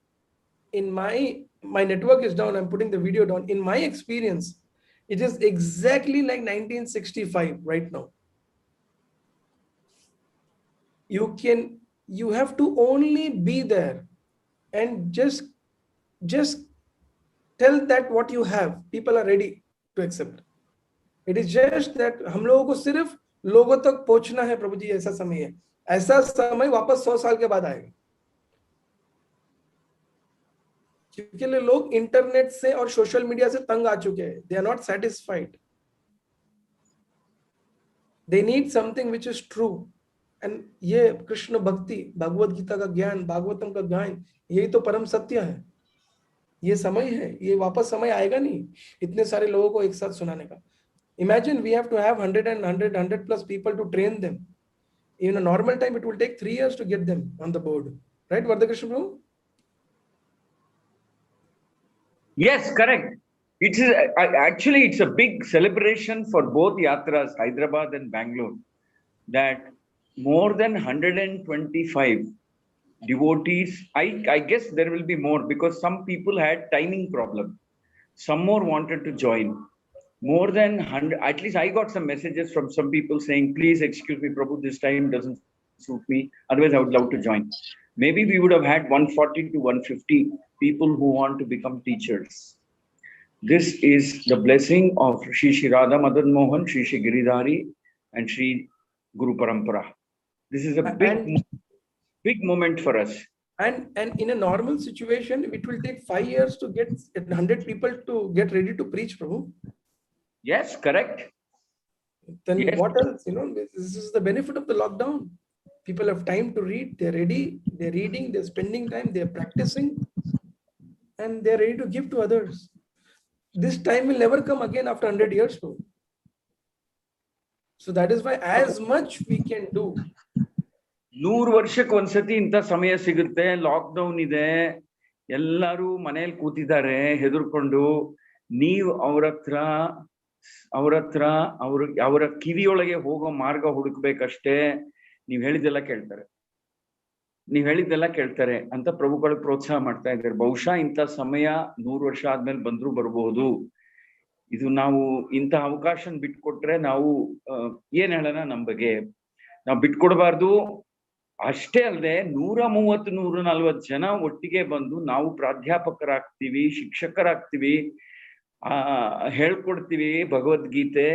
network is down. I'm putting the video down. In my experience, it is exactly like 1965 right now. You have to only be there and just tell that what you have. People are ready to accept. It is just that हम लोगों को सिर्फ लोगों तक पहुंचना है. प्रभु जी, ऐसा समय है. ऐसा समय वापस 100 साल के बाद आएगा. क्योंकि लोग इंटरनेट से और सोशल मीडिया से तंग आ चुके हैं. They are not satisfied. They need something which is true. And ये कृष्ण भक्ति, भगवत गीता का ज्ञान, भागवतम का ज्ञान, यही तो परम सत्य है. ये समय है. ये वापस समय आएगा नहीं इतने सारे लोगों को एक साथ सुनाने का. Imagine we have to have 100 plus people to train them. In a normal time, it will take 3 years to get them on the board. Right, Vardhakrishna Prabhu? Yes, correct. Actually, it's a big celebration for both yatras, Hyderabad and Bangalore, that more than 125 devotees, I guess there will be more because some people had timing problem. Some more wanted to join. More than 100, at least I got some messages from some people saying, please excuse me, Prabhu, this time doesn't suit me. Otherwise, I would love to join. maybe we would have had 140 to 150 people who want to become teachers. This is the blessing of Shri Shri Radha Madan Mohan, Shri Shri Giridhari, and Shri Guru Parampara. This is a big moment for us. And in a normal situation, it will take 5 years to get 100 people to get ready to preach, Prabhu. Yes, correct. Then Yes. what else? This is the benefit of the lockdown. People have time to read. They're ready. They're reading. They're spending time. They're practicing, and they're ready to give to others. This time will never come again after 100 years, Prabhu. So that is why as much we can do. 100 ವರ್ಷಕ್ಕೆ ಒಂದ್ಸತಿ ಇಂಥ ಸಮಯ ಸಿಗುತ್ತೆ. Lockdown ಇದೆ, ಎಲ್ಲರೂ ಮನೇಲಿ ಕೂತಿದ್ದಾರೆ ಹೆದರ್ಕೊಂಡು. ನೀವು ಅವರ ಕಿವಿಯೊಳಗೆ ಹೋಗೋ ಮಾರ್ಗ ಹುಡುಕ್ಬೇಕಷ್ಟೇ. ನೀವ್ ಹೇಳಿದ್ದೆಲ್ಲ ಕೇಳ್ತಾರೆ ಅಂತ ಪ್ರಭುಗಳು ಪ್ರೋತ್ಸಾಹ ಮಾಡ್ತಾ ಇದ್ದಾರೆ. ಬಹುಶಃ ಇಂಥ ಸಮಯ 100 ವರ್ಷ ಆದ್ಮೇಲೆ ಬಂದ್ರೂ ಬರಬಹುದು. ಇದು ನಾವು ಇಂಥ ಅವಕಾಶ ಬಿಟ್ಕೊಟ್ರೆ ನಾವು ಏನ್ ಹೇಳೋಣ, ನಮ್ ಬಗ್ಗೆ ನಾವು ಬಿಟ್ಕೊಡ್ಬಾರ್ದು. ಅಷ್ಟೇ ಅಲ್ಲದೆ 130-140 ಜನ ಒಟ್ಟಿಗೆ ಬಂದು ನಾವು ಪ್ರಾಧ್ಯಾಪಕರಾಗ್ತೀವಿ, ಶಿಕ್ಷಕರಾಗ್ತೀವಿ, ಹೇಳ್ಕೊಡ್ತೀವಿ ಭಗವದ್ಗೀತೆ,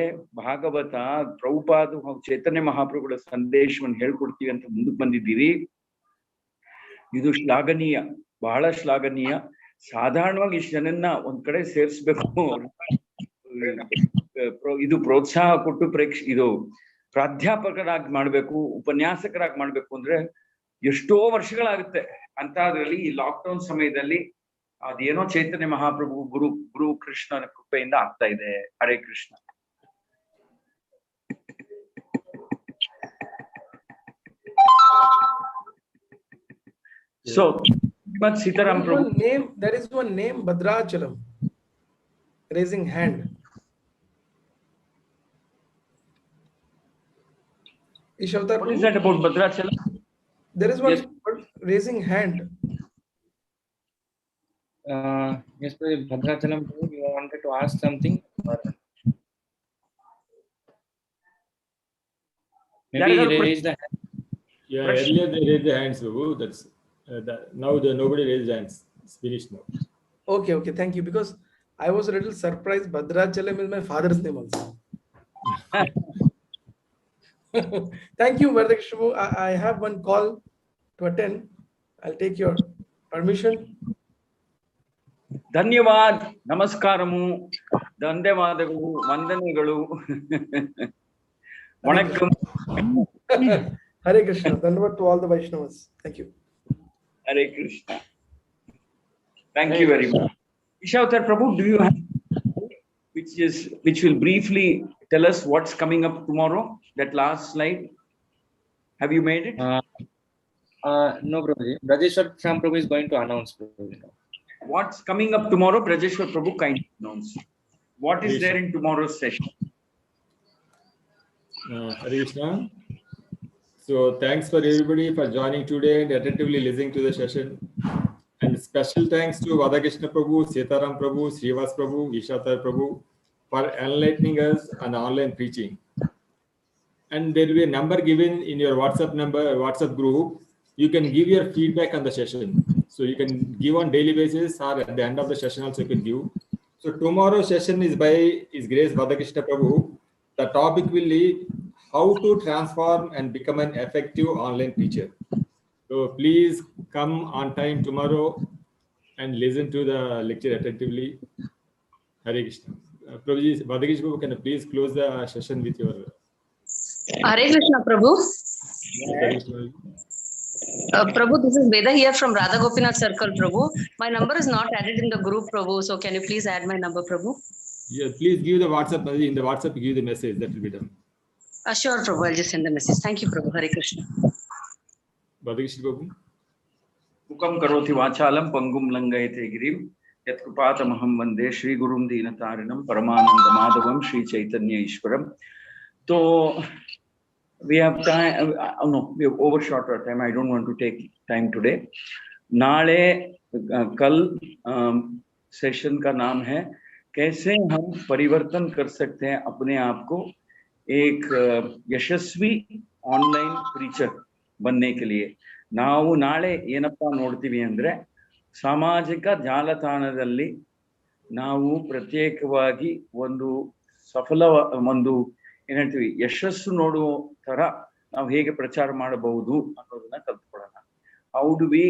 ಭಾಗವತ, ಪ್ರಭುಪಾದ ಚೈತನ್ಯ ಮಹಾಪ್ರಭುಗಳ ಸಂದೇಶವನ್ನು ಹೇಳ್ಕೊಡ್ತೀವಿ ಅಂತ ಮುಂದಕ್ಕೆ ಬಂದಿದ್ದೀವಿ. ಇದು ಶ್ಲಾಘನೀಯ, ಬಹಳ ಶ್ಲಾಘನೀಯ. ಸಾಧಾರಣವಾಗಿ ಇಷ್ಟು ಜನನ್ನ ಒಂದ್ ಕಡೆ ಸೇರಿಸ್ಬೇಕು, ಇದು ಪ್ರೋತ್ಸಾಹ ಕೊಟ್ಟು ಇದು ಪ್ರಾಧ್ಯಾಪಕರಾಗಿ ಮಾಡ್ಬೇಕು, ಉಪನ್ಯಾಸಕರಾಗಿ ಮಾಡ್ಬೇಕು ಅಂದ್ರೆ ಎಷ್ಟೋ ವರ್ಷಗಳಾಗುತ್ತೆ. ಅಂತದ್ರಲ್ಲಿ ಈ ಲಾಕ್ಡೌನ್ ಸಮಯದಲ್ಲಿ ಅದೇನೋ ಚೈತನ್ಯ ಮಹಾಪ್ರಭು ಗುರು ಕೃಷ್ಣನ ಕೃಪೆಯಿಂದ ಆಗ್ತಾ ಇದೆ. Hare Krishna. So, but Sitaram Prabhu. There is one name, Bhadrachalam. Raising hand. What is that about Bhadrachalam? There is one raising hand. Yes, Bhadrachalam, you wanted to ask something? Maybe raise the hand. Yeah, earlier they raised the hands, Prabhu. That's now nobody raised hands. It's finished now. Okay. Thank you. Because I was a little surprised. Bhadrachalam is my father's name also. Thank you, Vardakshmu. I have one call to attend. I'll take your permission. ಧನ್ಯವಾದ, ನಮಸ್ಕಾರಮು, ಧನ್ಯವಾದಗಳು, ವಂದನೆಗಳು. ವಣಕ್ಕಂ. Hare Krishna. Dhanavad to all the Vaishnavas. Thank you. Hare Krishna. Thank you very much. Ishavatar Prabhu, do you have which will briefly tell us what's coming up tomorrow? That last slide. Have you made it? No, Prabhuji. Brajeshwar Prabhu is going to announce. What's coming up tomorrow? Brajeshwar Prabhu kindly announce. What is there in tomorrow's session? Hare Krishna. So thanks for everybody for joining today and attentively listening to the session. And special thanks to Vadakrishna Prabhu, Sitaram Prabhu, Srivas Prabhu, Ishatar Prabhu for enlightening us on online preaching. And there will be a number given in your WhatsApp group. You can give your feedback on the session. So you can give on daily basis or at the end of the session also you can give. So tomorrow's session is by His Grace Vadakrishna Prabhu. The topic will be how to transform and become an effective online preacher. So please come on time tomorrow and listen to the lecture attentively. Hare Krishna. Prabhuji, Vadakrishna Prabhu, can you please close the session with your... Hare Krishna, Prabhu. Prabhu, this is Veda here from Radha Gopinath Circle, Prabhu. My number is not added in the group, Prabhu. So can you please add my number, Prabhu? Yeah, please give the WhatsApp. In the WhatsApp, give the message. That will be done. Sure, Prabhu. I'll just send the message. Thank you, Prabhu. Hare Krishna. Vadakrishna Prabhu. Mukam karoti vachalam pangum langayate girim yatkupatamaham vande Shri Gurum Dinatarinam Paramananda Madhavam Shri Chaitanya Ishwaram. So we have time. No, we have overshot our time. I don't want to take time today. नाले कल session का नाम है कैसे हम परिवर्तन कर सकते हैं अपने आप को एक यशस्वी ऑनलाइन प्रीचर बनने के लिए. ನಾವು ನಾಳೆ ಏನಪ್ಪಾ ನೋಡ್ತೀವಿ ಅಂದ್ರೆ ಸಾಮಾಜಿಕ ಜಾಲತಾಣದಲ್ಲಿ ನಾವು ಪ್ರತ್ಯೇಕವಾಗಿ ಒಂದು ಸಫಲ ಒಂದು ಏನ್ ಹೇಳ್ತೀವಿ ಯಶಸ್ಸು ನೋಡುವ ತರ ನಾವು ಹೇಗೆ ಪ್ರಚಾರ ಮಾಡಬಹುದು ಅನ್ನೋದನ್ನ ಕಲ್ತ್ಕೊಳ್ಳೋಣ. How do we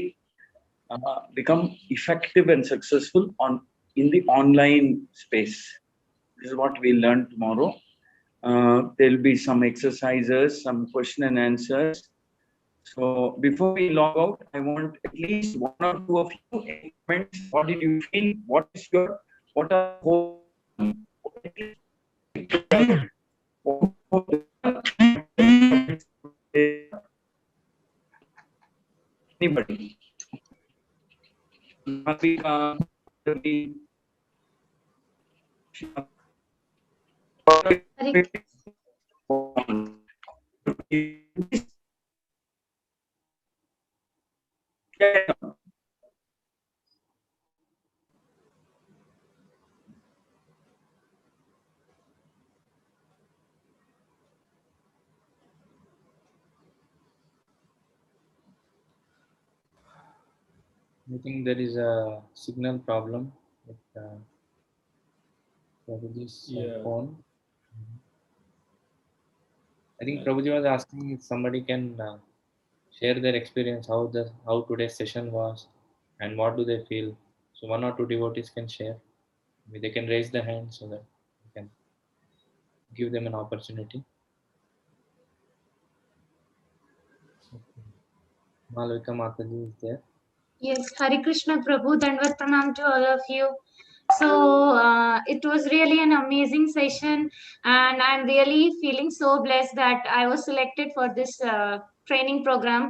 become effective and successful in the online space? This is what we learn tomorrow. There will be some exercises, some question and answers. So before we log out, I want at least one or two of you comments. What did you feel? What are anybody? I think there is a signal problem with Prabhuji's phone. I think Prabhuji was asking if somebody can share their experience, how today's session was, and what do they feel. So one or two devotees can share. Maybe they can raise their hand so that we can give them an opportunity. Malvika Mataji is there. Yes, Hare Krishna Prabhu, Dandvat Pranam to all of you. So it was really an amazing session, and I'm really feeling so blessed that I was selected for this training program.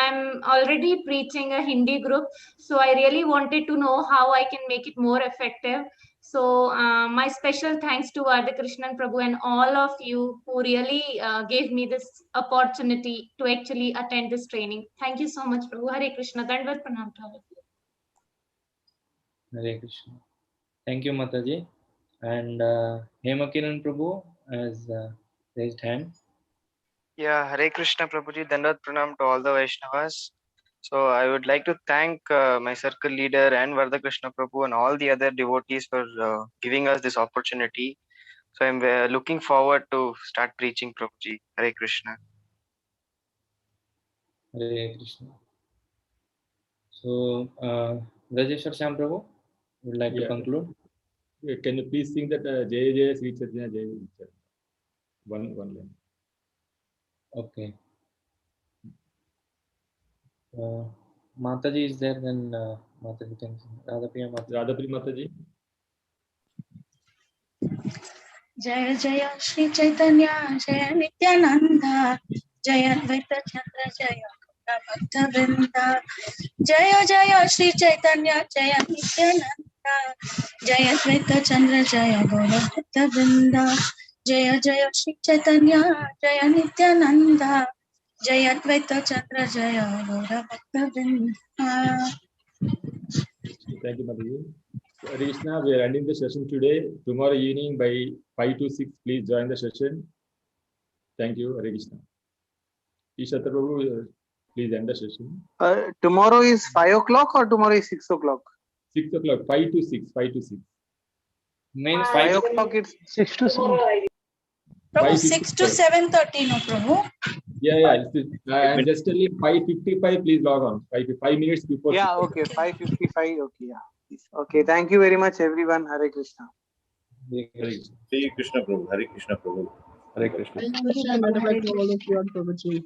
I'm already preaching a Hindi group, so I really wanted to know how I can make it more effective. So my special thanks to Radha Krishnan Prabhu and all of you who really gave me this opportunity to actually attend this training. Thank you so much, Prabhu. Hare Krishna. Dandvat Pranam to all of you. Hare Krishna. Thank you, Mataji. And Hemakiran Prabhu has raised hand. Yeah, Hare Krishna Prabhuji, Dandat Pranam to all the Vaishnavas. So I would like to thank my circle leader and Vardha Krishna Prabhu and all the other devotees for giving us this opportunity. So I'm looking forward to start preaching Prabhuji. Hare Krishna. Hare Krishna. So, Rajeshwar Shyam Prabhu, would like to conclude? Can you please sing that Jaya Jaya Sri Chaitanya Jaya Jaya? One line. Okay. Mataji is there, then Mataji can sing. Radhapriya Mataji. Radhapriya Mataji. जय जय श्री चैतन्य जय नित्यानंद जय अद्वैत चंद्र जय भक्त वृंद जय जय श्री चैतन्य जय नित्यानंद जय अद्वैत चंद्र जय गौर भक्त वृंद जय जय श्री चैतन्य जय नित्यानंद जय अद्वैत चंद्र जय गौर भक्त वृंद. Thank you, Mataji. Hare Krishna, we are ending the session today. Tomorrow evening by 5 to 6, please join the session. Thank you, Hare Krishna. Ishatra Prabhu, please end the session. Tomorrow is 5 o'clock or tomorrow is 6 o'clock? 6 o'clock, 5 to 6, 5 to 6. Means 5 o'clock, it's 6 to 7. Prabhu, 6 to 7:30, no, Prabhu? Yeah. I'm just telling 5:55, please log on. 5 minutes before. Yeah, okay, 5:55, okay, yeah. Okay, thank you very much, everyone. Hare Krishna. Hare Krishna Prabhu. Hare Krishna Prabhu. Hare Krishna. Hare Krishna.